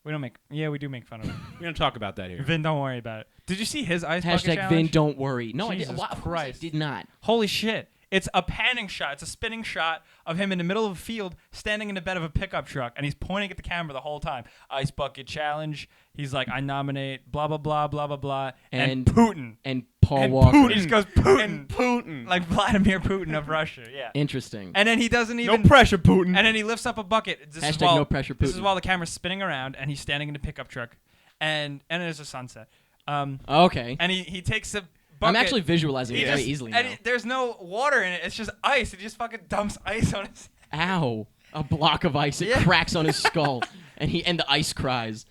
We don't make. Yeah, we do make fun of him. We're gonna talk about that here. Vin, don't worry about it. Did you see his ice bucket Hashtag challenge? Vin, don't worry. No, Jesus I did. Wow, of course Christ. I did not. Holy shit. It's a panning shot. It's a spinning shot of him in the middle of a field standing in the bed of a pickup truck, and he's pointing at the camera the whole time. Ice bucket challenge. He's like, I nominate blah, blah, blah, blah, blah, blah. And Putin. And Paul And Walker. Putin. He just goes Putin. And Putin. Like Vladimir Putin of Russia. Yeah. Interesting. And then he doesn't No even... pressure, Putin. And then he lifts up a bucket. This is Hashtag while, no pressure This is Putin. while the camera's spinning around, and he's standing in the pickup truck. And there's a sunset. Okay. And he takes a bucket. I'm actually visualizing He it very just- easily and now. there's no water in it. It's just ice. He just fucking dumps ice on his... Ow. A block of ice. It Yeah. cracks on his skull. And the ice cries.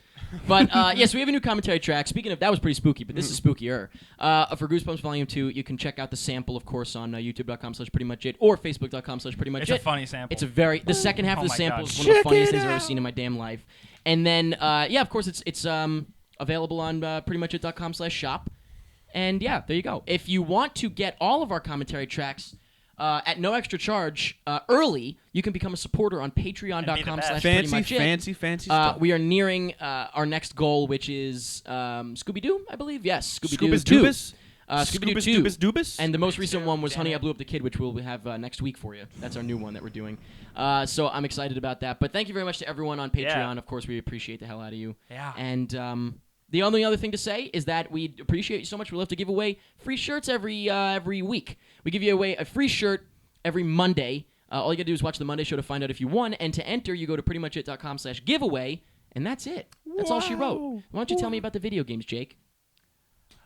But, yes, we have a new commentary track. Speaking of, that was pretty spooky, but this is spookier. For Goosebumps Volume 2, you can check out the sample, of course, on youtube.com/prettymuchit or facebook.com/prettymuchit. It's a funny sample. It's a the second half Oh of the my sample God. is one of the Check funniest it things I've ever out. seen in my damn life. And then, of course, it's available on prettymuchit.com/shop. And yeah, there you go. If you want to get all of our commentary tracks at no extra charge early, you can become a supporter on patreon.com/prettymuchit. Fancy stuff. We are nearing our next goal, which is Scooby-Doo, I believe. Yes, Scooby-Doo Scoobus 2. Doobus? Scooby-Doo Scoobus 2. Doobus Doobus? And the most recent one was Damn Honey, it. I Blew Up the Kid, which we'll have next week for you. That's our new one that we're doing. So I'm excited about that. But thank you very much to everyone on Patreon. Yeah. Of course, we appreciate the hell out of you. Yeah. And the only other thing to say is that we appreciate you so much. We love to give away free shirts every week. We give you away a free shirt every Monday. All you got to do is watch the Monday show to find out if you won. And to enter, you go to prettymuchit.com/giveaway. And that's it. That's all she wrote. Why don't you tell me about the video games, Jake?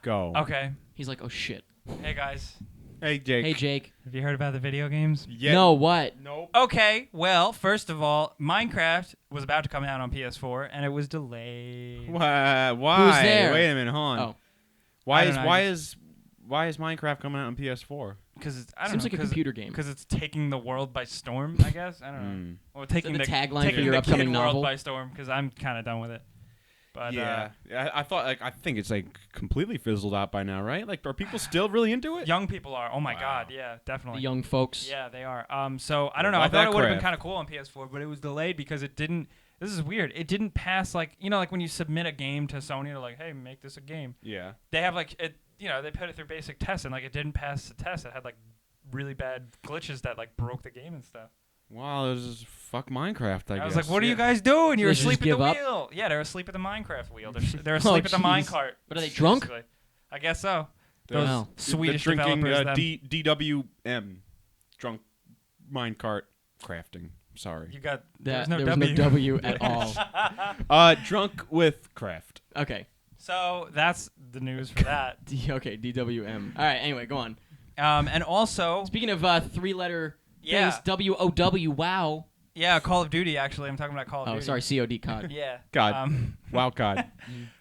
Go. Okay. He's like, oh, shit. Hey, guys. Hey, Jake. Hey, Jake. Have you heard about the video games? Yeah. No, what? Nope. Okay, well, first of all, Minecraft was about to come out on PS4, and it was delayed. Why? Who's there? Wait a minute, hold on. Oh. Why I is don't know, why is Minecraft coming out on PS4? Because I don't Seems know. like a computer game. Because it's taking the world by storm, I guess. I don't know. Or taking the the tagline taking for your the upcoming kid novel? world by storm. Because I'm kind of done with it. But Yeah, I thought I think it's like completely fizzled out by now, right? Like, are people still really into it? young people are. Oh my Wow. God, yeah, The definitely. young folks. Yeah, they are. So I don't know. I Love thought that it would have been craft. kind of cool on PS4, but it was delayed because it didn't. This is weird. It didn't pass like like when you submit a game to Sony, they're like, hey, make this a game. Yeah. They have like it. They put it through basic tests and like it didn't pass the test. It had like really bad glitches that like broke the game and stuff. Wow, this is fuck Minecraft. I I guess. was like, what are you guys doing? You're They just asleep at the give up? wheel. Yeah, they're asleep at the Minecraft wheel. They're asleep at the jeez. minecart. But are they drunk? basically. I guess so. They're- Those Wow. Swedish They're drinking developers. them. DWM, drunk minecart crafting. Sorry. You got That, there's no there was no W at all. Drunk with craft. Okay. So that's the news for that. Okay, DWM. All right, anyway, go on. And also, Speaking of three-letter Yeah. things, WOW, wow. yeah, Call of Duty. Actually, I'm talking about Call of Oh, Duty. sorry, COD, COD. Yeah. God. Wow, God.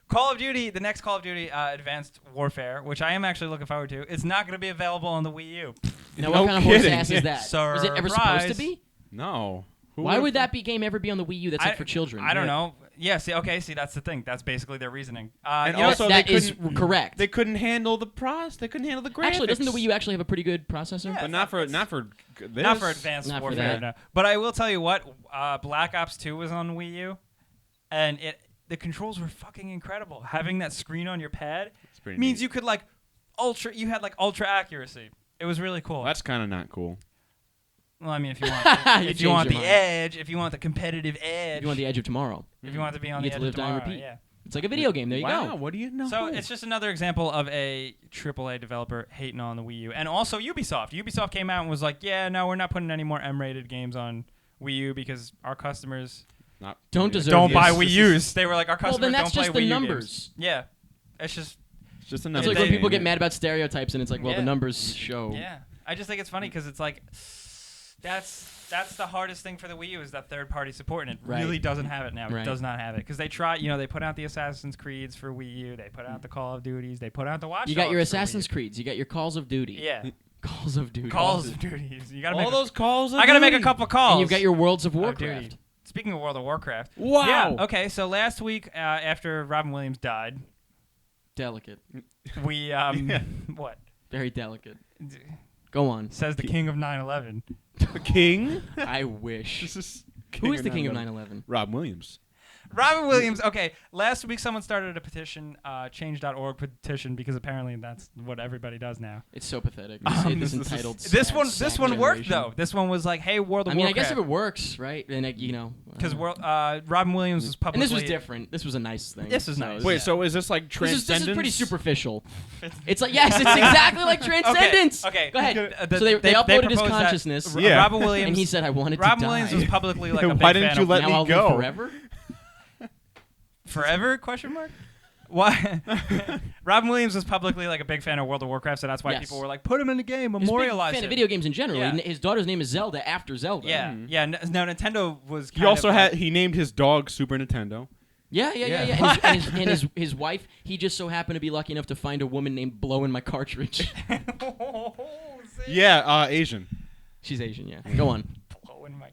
Call of Duty, the next Call of Duty Advanced Warfare, which I am actually looking forward to, it's not going to be available on the Wii U. Now, No what kind of horse kidding. ass is that? Was it ever supposed to Surprise. be? No. Who Why would've would that game ever be on the Wii U that's like for children? I don't know. Yeah, see, that's the thing. That's basically their reasoning. And you know also, that they is couldn't- correct. They couldn't handle the They couldn't handle the graphics. Actually, doesn't the Wii U actually have a pretty good processor? Yeah. But not for this. not for Advanced Not for Warfare. that. No. But I will tell you what, Black Ops 2 was on Wii U, and the controls were fucking incredible. Having that screen on your pad pretty means neat. you could you had ultra accuracy. It was really cool. That's kind of not cool. Well, I mean, if you want, You if you want changed the your mind. edge, if you want the competitive edge, If you want the edge of tomorrow. if you want to be on You the get edge to live, of die, and tomorrow, repeat. yeah. It's like a video game. There you Wow, go. what do you know? So it's just another example of a AAA developer hating on the Wii U. And also Ubisoft. Ubisoft came out and was like, yeah, no, we're not putting any more M-rated games on Wii U because our customers Not Don't deserve don't this. buy Wii U's. They were like, our Well, customers then that's don't play just the Wii U numbers. games. Yeah. It's just, It's just a It's number. like when they- people get mad about stereotypes and it's like, well, Yeah. the numbers show. yeah. I just think it's funny because it's like, that's the hardest thing for the Wii U is that third-party support, and it Right. really doesn't have it now. Right. It does not have it because they try. They put out the Assassin's Creeds for Wii U. They put out the Call of Duties. They put out the Watch You got your Dogs for Wii U. Assassin's Creeds. You got your Calls of Duty. Yeah. Calls of Duty. Calls of Duties. You gotta All make those calls. I gotta make a couple calls. And you've got your Worlds of Of Warcraft. Duty. Speaking of World of Warcraft. Wow. Yeah. Okay. So last week, after Robin Williams died, Delicate. we Yeah. what Very delicate. Go on. says the king of 9/11. The king. I wish. This is Who is the king of 9/11? 9/11? Rob Williams. Robin Williams. Okay. Last week, someone started a petition, change.org petition, because apparently that's what everybody does now. It's so pathetic. Um, This this is- entitled. This sad one sack worked generation. though. This one was like, hey, World of I mean, I Warcraft. guess if it works, right? Then Because Robin Williams was and publicly. this was different. This was a nice thing. This was No, nice. this Wait, is- so is this like This Transcendence? is pretty superficial. It's like, yes, it's exactly like Transcendence. Okay. Go ahead. The- So they uploaded his proposed that consciousness, Yeah. Robin Williams. and he said, I wanted to Robin die. Williams was publicly like a big Why fan didn't you of let now me I'll go? live forever? Forever? Question mark. Why? Robin Williams was publicly like a big fan of World of Warcraft, so that's why Yes. people were like, put him in the game, He's a big memorialize fan it. of video games in general. Yeah. His daughter's name is Zelda after Zelda. Yeah, Mhm. yeah. Now Nintendo was. He kind also of had. He named his dog Super Nintendo. Yeah. Yeah. And his wife, he just so happened to be lucky enough to find a woman named Blow in My Cartridge. Yeah, Asian. She's Asian, yeah. Go on. Blowing my.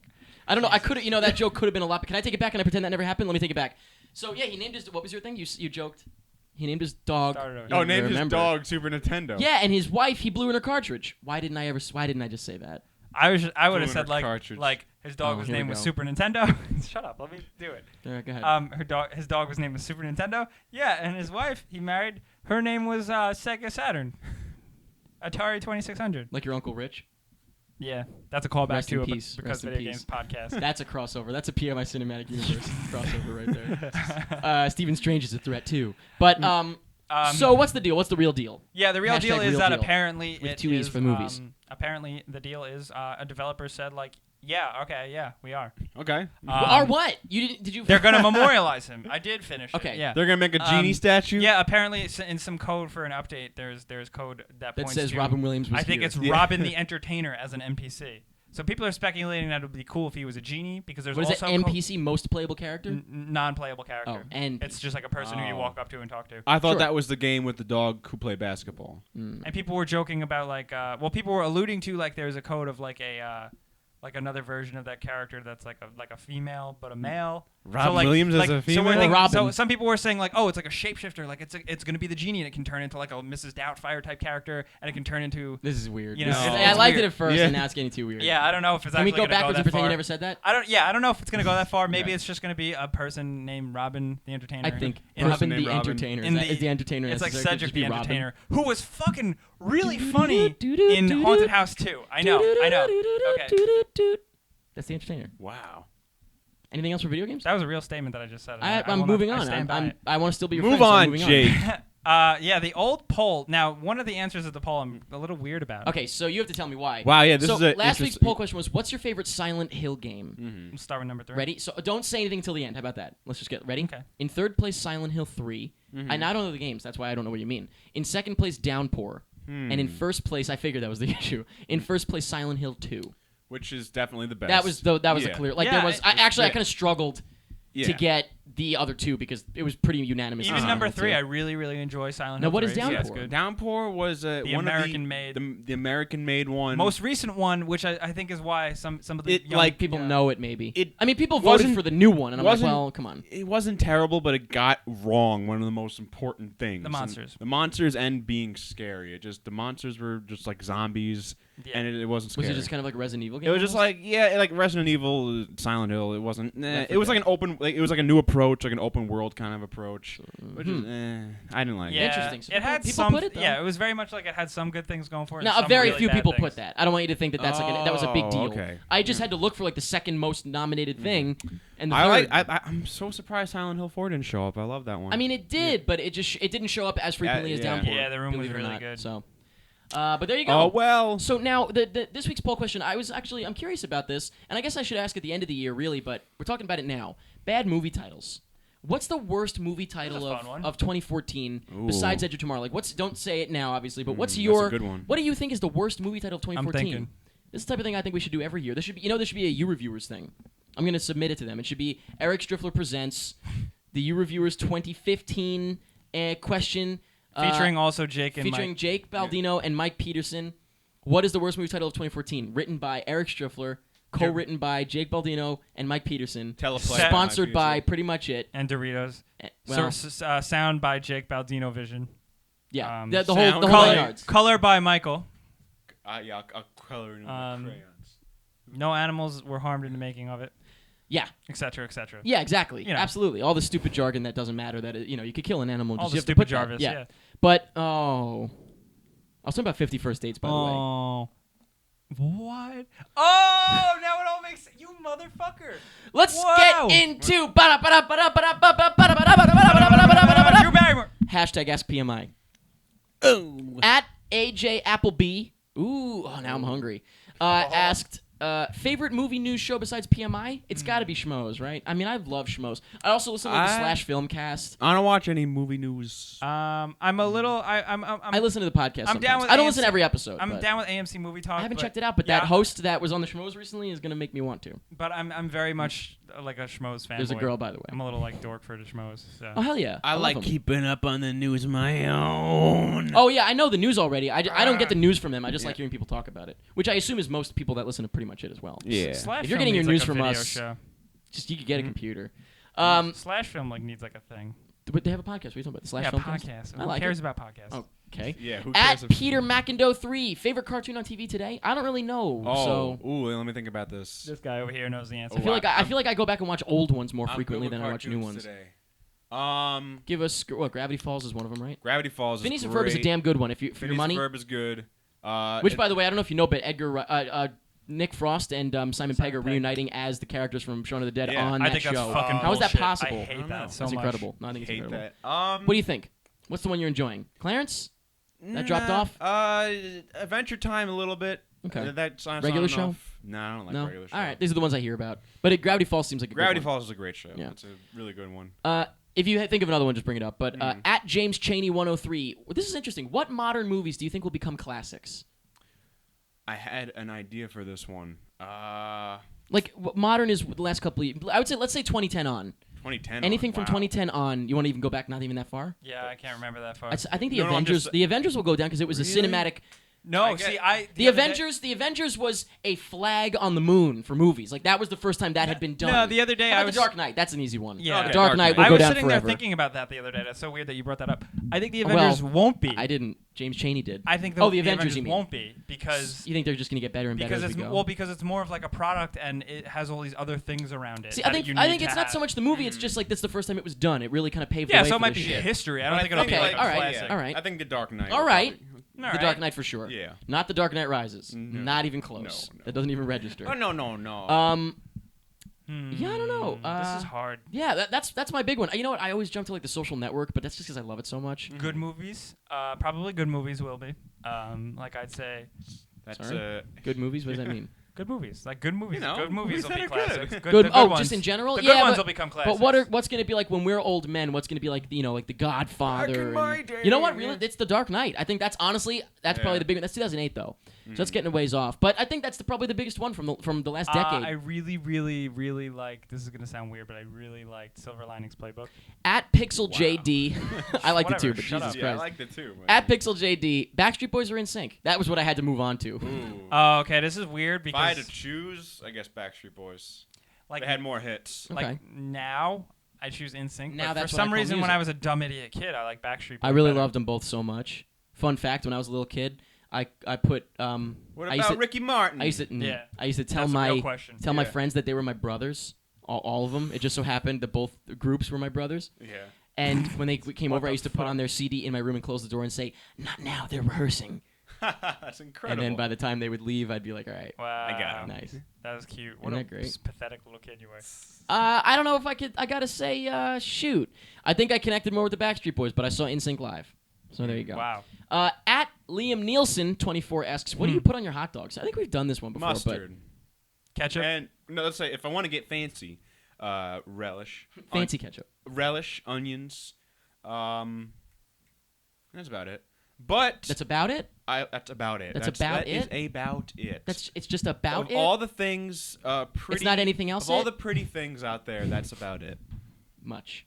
I don't know. I could have, that joke could have been a lot. But can I take it back? Can I pretend that never happened? Let me take it back. So yeah, he named his. What was your thing? You joked. He named his dog. Named his dog Super Nintendo. Yeah, and his wife, he blew in her cartridge. Why didn't I just say that? I would have said cartridge. like his dog here name we was go. Super Nintendo. Shut up, let me do it. Go ahead. His dog was named Super Nintendo. Yeah, and his wife he married. Her name was Sega Saturn. Atari 2600. Like your Uncle Rich. Yeah, that's a callback Rest in to peace. Because Rest in Video peace. Games podcast. That's a crossover. That's a PMI Cinematic Universe crossover right there. Stephen Strange is a threat too. But so what's the deal? What's the real deal? Yeah, the real Hashtag deal is real that deal. apparently With it 2 E's is, for movies. Apparently the deal is a developer said like, yeah, okay, yeah, we are. Okay. Or what? Did you? They're gonna memorialize him. I did finish. Okay. It, yeah. They're gonna make a genie statue. Yeah, apparently in some code for an update, there's code that points says to, Robin Williams was I think here. it's Robin the Entertainer as an NPC. So people are speculating that it would be cool if he was a genie because there's What is also it? NPC, most playable character? non-playable character. Oh, and it's just like a person who you walk up to and talk to. I thought Sure. that was the game with the dog who played basketball. And people were joking about like, people were alluding to like there's a code of like a like another version of that character that's like a female but a male. Robin Williams as a female? So some people were saying like, oh, it's like a shapeshifter, like it's gonna be the genie and it can turn into like a Mrs. Doubtfire type character and it can turn into. This is weird. You know, I it's liked weird. it at first, Yeah. and now it's getting too weird. Yeah, I don't know if it's Can we actually go backwards that and pretend far. you never said that? I don't know if it's gonna go that far. Maybe Okay. it's just gonna be a person named Robin the Entertainer. I think in Robin named the Robin. Entertainer. In Is the Entertainer It's like necessary? Could Cedric just be the Robin? Entertainer, who was fucking really funny in Haunted House 2. I know. Okay. That's the Entertainer. Wow. Anything else for video games? That was a real statement that I just said. I'm moving on. stand by it. I want to still be your Move friend, so I'm on, moving Jake. Yeah, the old poll. Now, one of the answers of the poll I'm a little weird about. Okay, so you have to tell me why. Wow, yeah, this so is a last week's interesting- poll question was, what's your favorite Silent Hill game? We'll start with number 3. Ready? So don't say anything until the end. How about that? Let's just get ready. Okay. In third place, Silent Hill 3. I now don't know the games. That's why I don't know what you mean. In second place, Downpour. And in first place, I figured that was the issue. In first place, Silent Hill 2. Which is definitely the best. That was a Yeah. clear. Like Yeah, there was. I yeah. kind of struggled to get the other two because it was pretty unanimous. Even on number Silent Hill 3, 2. I really, really enjoy Silent Now, Hill what 3. is Yeah, it's Downpour? good. Downpour was one American-made. of the American-made one. Most recent one, which I think is why some of the It, young, like, People know it, maybe. It I mean, people voted wasn't- for the new one, and I'm like, wasn't- well, come on. It wasn't terrible, but it got wrong one of the most important things. The monsters. The monsters and being scary. The monsters were just like zombies, Yeah. and it wasn't scary. Was it just kind of like a Resident Evil game? It was just almost? like Resident Evil, Silent Hill. It wasn't. Left It was 4 like an open. It was like a new approach, like an open world kind of approach. Which is, I didn't like Yeah, it. Interesting. So it had people some. put it, though. Yeah, it was very much like it had some good things going for it. Now, and a some very really few bad people things. put that. I don't want you to think that that's that was a big deal. Okay. I just had to look for like the second most nominated thing, and the I third. like. I'm so surprised Silent Hill 4 didn't show up. I love that one. I mean, it did, but it didn't show up as frequently as yeah. Downpour. Yeah, the room believe was it or really not. good. So, but there you go. Oh well. So now, this week's poll question, I'm curious about this, and I guess I should ask at the end of the year, really, but we're talking about it now. Bad movie titles. What's the worst movie title That's a fun one. of 2014 Ooh. besides Edge of Tomorrow? Like, don't say it now, obviously, but what's that's your? a good one. What do you think is the worst movie title of 2014? thinking. This is the type of thing I think we should do every year. This should be, this should be a U Reviewers thing. I'm gonna submit it to them. It should be Eric Striffler presents the U Reviewers 2015 question. Featuring also Jake and featuring Mike. Jake Baldino and Mike Peterson. What is the worst movie title of 2014? Written by Eric Striffler, co-written by Jake Baldino and Mike Peterson. Teleplay. Sponsored by pretty much it. and Doritos. Well, Sound by Jake Baldino Vision. yeah, um, the whole sound- nine Color, yards. color by Michael. Yeah, I'll color in Um, crayons. No animals were harmed in the making of it, Yeah, etc., etc. yeah, exactly. You know. Absolutely. All the stupid jargon that doesn't matter. That you could kill an animal. All just the you have to stupid put that. Jarvis. Yeah. Yeah. But I was talking about 50 First Dates, by the way. Oh. What? Oh, now it all makes sense. You motherfucker. Let's Wow. get into Drew Barrymore. hashtag Ask PMI. Oh. At AJ Appleby. Ooh, now I'm hungry. Asked favorite movie news show besides PMI. It's got to be Schmoes, right? I mean, I love Schmoes. I also listen to the Slash Filmcast. I don't watch any movie news. I'm a little. I listen to the podcast. I'm down sometimes. with I don't AMC listen to every episode. I'm but down with AMC Movie Talk. I haven't but checked it out, but yeah, that host that was on the Schmoes recently is going to make me want to. But I'm very much like a schmoes fanboy. There's a girl, by the way. I'm a little like dork for the schmoes. So. Oh hell yeah! I love like 'em. keeping up on the news my own. Oh yeah, I know the news already. I don't get the news from them. I just like hearing people talk about it, which I assume is most people that listen to pretty much it as well. Yeah. Slash If you're Film getting your needs, news like, a from video us, show. just you could get a computer. Slash Film like needs like a thing. But they have a podcast. What are you talking about? The Slash Yeah, Film podcast. I Who like cares it. about podcasts? Okay. Yeah, who At cares? Peter McIndoe 3, favorite cartoon on TV today? I don't really know. So let me think about this. This guy over here knows the answer. I feel like I feel like I go back and watch old ones more I'm frequently good with than I watch new cartoons ones. Today. Give us what? Gravity Falls is one of them, right? Gravity Falls Phineas is and great. Ferb is a damn good one. If you for your Phineas money, and Ferb is good. which by the way, I don't know if you know, but Nick Frost and Simon Pegg are reuniting as the characters from Shaun of the Dead Yeah, on I that think that's show. fucking How is that bullshit. possible? I hate that so That's much. incredible. No, I think it's hate incredible. that. What do you think? What's the one you're enjoying? Clarence? That dropped off? Adventure Time a little bit. Okay. That's Regular not show? enough. No, I don't like No. regular show. All right, these are the ones I hear about. But Gravity Falls seems like a Gravity good one. Falls is a great show. Yeah. It's a really good one. If you think of another one, just bring it up. But at James Cheney 103, this is interesting. What modern movies do you think will become classics? I had an idea for this one. Like modern is the last couple of years. I would say let's say 2010 on. 2010. Anything from wow. 2010 on. You want to even go back? Not even that far. Yeah, I can't remember that far. I think the No, I'm Avengers. just- The Avengers will go down because it was a Really? cinematic. No, I get- see, I The other day- Avengers. The Avengers was a flag on the moon for movies. Like that was the first time that had been done. No, the other day How I about was the Dark Knight. That's an easy one. Yeah. Okay, Dark Knight will I go was down sitting forever. there thinking about that the other day. That's so weird that you brought that up. I think the Well, Avengers won't be. I didn't. James Cheney did. I think the Avengers you mean. won't be because You think they're just gonna get better and better because as it's we go? well because it's more of like a product and it has all these other things around it. See, I that think you I need think to it's not have. so much the movie. It's just like that's the first time it was done. It really kind of paved Yeah, the way so it for might this be shit. history. I But don't think it'll be okay, like a all right, classic. all right. I think The Dark Knight. All will right. probably- All The right. Dark Knight for sure. Yeah. Not The Dark Knight Rises. No. Not even close. No. That doesn't even register. Oh no. Yeah, I don't know. This is hard. Yeah, that's my big one. You know what? I always jump to like The Social Network, but that's just because I love it so much. Good movies. Probably good movies will be. Like I'd say, That's Sorry? Good movies. What does that mean? good movies. Like good movies. You know, good movies will be movies that are good. classics. Good. The Oh, ones. just in general. The yeah, good ones but, will become classics. but what's gonna be like when we're old men? What's gonna be like? You know, like The Godfather. and- you know what? Really, it's The Dark Knight. I think that's honestly probably Yeah. the big one. That's 2008 though, so that's getting a ways off. But I think that's probably the biggest one from the last decade. I really, really, really like. This is gonna sound weird, but I really liked Silver Linings Playbook. At Pixel JD, I liked it too, Whatever, but shut Jesus up. Yeah, I Christ. liked it too. man. At Pixel JD, Backstreet Boys are in sync. That was what I had to move on to. Ooh. Oh, okay. This is weird If I had because to choose, I guess Backstreet Boys. like They had more hits. Okay. like now I choose NSYNC. Now But that's for what I some call reason when music. I was a dumb idiot kid, I like Backstreet Boys. I really better. loved them both so much. Fun fact: when I was a little kid, I put What I used about to, Ricky Martin? I used to Yeah. I used to tell That's a my real question. tell my Yeah. friends that they were my brothers, all of them. It just so happened that both groups were my brothers. Yeah. And when they came What over, I the used to put fuck? on their CD in my room and close the door and say, "Not now, they're rehearsing." That's incredible. And then by the time they would leave, I'd be like, "All right, Wow. I got it. nice." That was cute. Isn't What a that great? pathetic little kid you were. I don't know if I could. I gotta say, shoot. I think I connected more with the Backstreet Boys, but I saw NSYNC live. So there you go. Wow. At Liam Nielsen 24 asks, "What do you put on your hot dogs?" I think we've done this one before, Mustard. Ketchup. And no, let's say if I want to get fancy, relish. but fancy ketchup. Relish, onions. That's about it. But That's about it. that's about it. That's about That is it? about it. It's just about of it. all the things, pretty. It's not anything else. Of all it? the pretty things out there, that's about it. Much.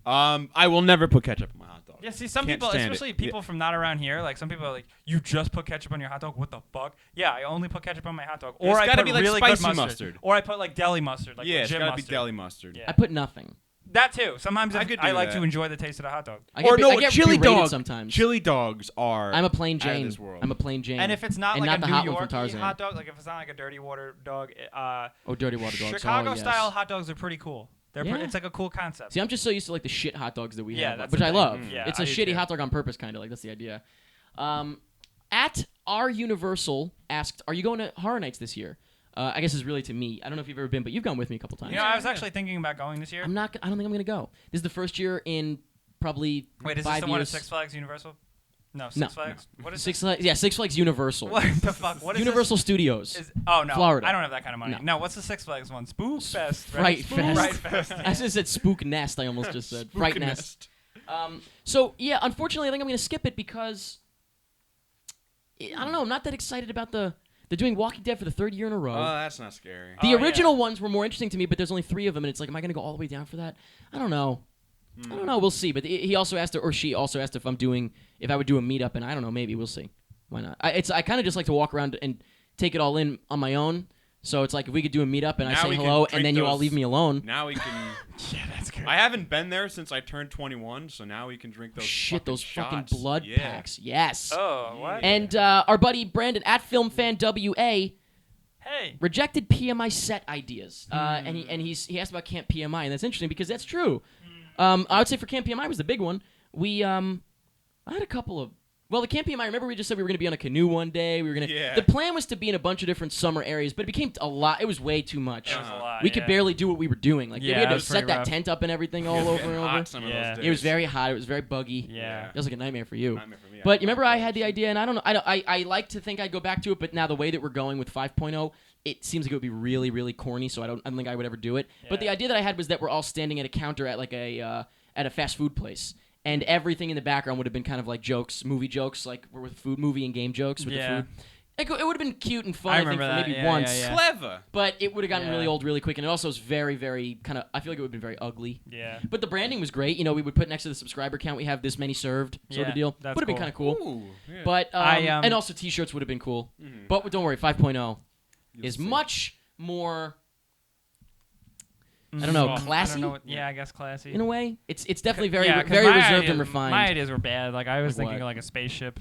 I will never put ketchup on my hot dog. Yeah, see, some Can't people, stand it. especially people from not around here, like some people are like, you just put ketchup on your hot dog? What the fuck? Yeah, I only put ketchup on my hot dog. Or It's I gotta put be, like, really spicy good mustard. Or I put like deli mustard, like Yeah, it's legit gotta mustard. be deli mustard. Yeah. I put nothing. That too. Sometimes I could I do like that. to enjoy the taste of the hot dog. I Or get, no, I get chili berated dog. sometimes. Chili dogs are. I'm a plain out of Jane. this world. I'm a plain Jane. And if it's not And like not a the hot New one from York Tarzan. hot dog, like if it's not like a dirty water dog, Oh, dirty water dogs. Chicago oh, yes. style hot dogs are pretty cool. They're Yeah. it's like a cool concept. See, I'm just so used to like the shit hot dogs that we Yeah, have, that's which the I thing. love. Yeah, It's I a do shitty too. hot dog on purpose, kind of like that's the idea. At our Universal asked, "Are you going to Horror Nights this year?" I guess it's really to me. I don't know if you've ever been, but you've gone with me a couple times. You know, I was actually thinking about going this year. I don't think I'm going to go. This is the first year in probably Wait, is 5 this the one at years. Six Flags Universal? No, Six No, Flags. What is Six Flags, yeah, Six Flags Universal. What the fuck? What is Universal Studios. This? Oh no, Florida. I don't have that kind of money. No. No, what's the Six Flags one? Spook Fest. Fright Fest. Fright Fest. I just said Spook Nest. I almost just said Fright Nest. So yeah, unfortunately, I think I'm going to skip it because I don't know. I'm not that excited about the They're doing Walking Dead for the 3rd year in a row. Oh, that's not scary. The original ones were more interesting to me, but there's only 3 of them, and it's like, am I going to go all the way down for that? I don't know. I don't know. We'll see. But he also asked, or she also asked if I would do a meetup, and I don't know. Maybe we'll see. Why not? I kind of just like to walk around and take it all in on my own. So it's like if we could do a meetup and I say hello, and then you all leave me alone. Now we can. Yeah, that's good. I haven't been there since I turned 21, so now we can drink those. Those shots. fucking blood packs. Yes. Oh, what? And our buddy Brandon at FilmFanWA rejected PMI set ideas, and he asked about Camp PMI, and that's interesting because that's true. I would say for Camp PMI was the big one. I had a couple of. Well, the Camp PMI, remember we just said we were going to be on a canoe one day. The plan was to be in a bunch of different summer areas, but it became a lot. It was way too much. It was a lot, we could barely do what we were doing. Like we had to was set that rough. tent up and everything all over and over. Some of those days. It was very hot. It was very buggy. Yeah. It was like a nightmare for you. Nightmare for me. But you remember I had the idea, and I don't know. I like to think I'd go back to it, but now the way that we're going with 5.0, it seems like it would be really, really corny. So I don't think I would ever do it. Yeah. But the idea that I had was that we're all standing at a counter at like at a fast food place. And everything in the background would have been kind of like jokes, movie jokes, like with food, movie and game jokes with the food. It would have been cute and fun, I think, for maybe once. Yeah. Clever. But it would have gotten really old really quick, and it also was very, very kind of. I feel like it would have been very ugly. Yeah. But the branding was great. You know, we would put next to the subscriber count, we have this many served sort of deal. That's Would have been cool. kind of cool. Ooh, yeah. But and also T-shirts would have been cool. But don't worry, 5.0 is much more. I don't know, classy. I guess classy. In a way, it's definitely very 'cause very my reserved ideas, and refined. My ideas were bad. Like I was Like thinking what? like a spaceship.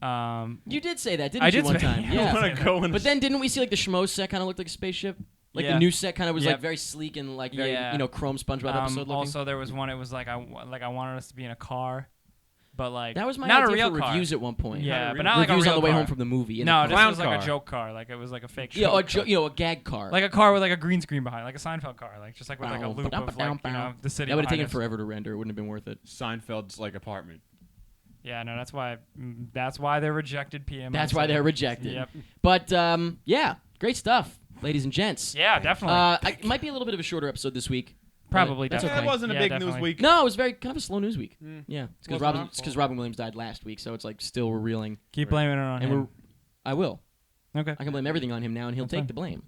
You did say that, didn't I you, did one say- time? yeah, Yeah. I want to go in. But then didn't we see like the Schmoes set kind of looked like a spaceship? Like Yeah. the new set kind of was Yep. like very sleek and like very Yeah. chrome SpongeBob episode looking. Also, there was one. It was like I wanted us to be in a car, but like That was my not idea a real for car. reviews at one point. Yeah, but not like a reviews real on the way car. home from the movie. in No, the this car. was like car. a joke car. Like it was like a fake. Yeah, joke car. a gag car. Like a car with like a green screen behind, like a Seinfeld car, like just like with like a Bow, loop of like the city. that would have behind taken us. forever to render. It wouldn't have been worth it. Seinfeld's like apartment. Yeah, no, that's why they rejected PMI. That's why they're rejected. Yep. But yeah, great stuff, ladies and gents. Yeah, definitely. It might be a little bit of a shorter episode this week. Probably. That's definitely. okay. It wasn't a Yeah, big definitely. news week. No, it was very kind of a slow news week. Yeah, it's Wasn't our because fault. Robin Williams died last week, so it's like still we're reeling. Keep blaming it on And him. I will. Okay. I can blame everything on him now, and he'll That's take fine. the blame.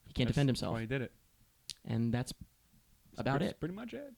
He can't defend himself, Why he did it. and that's about it. Pretty much it.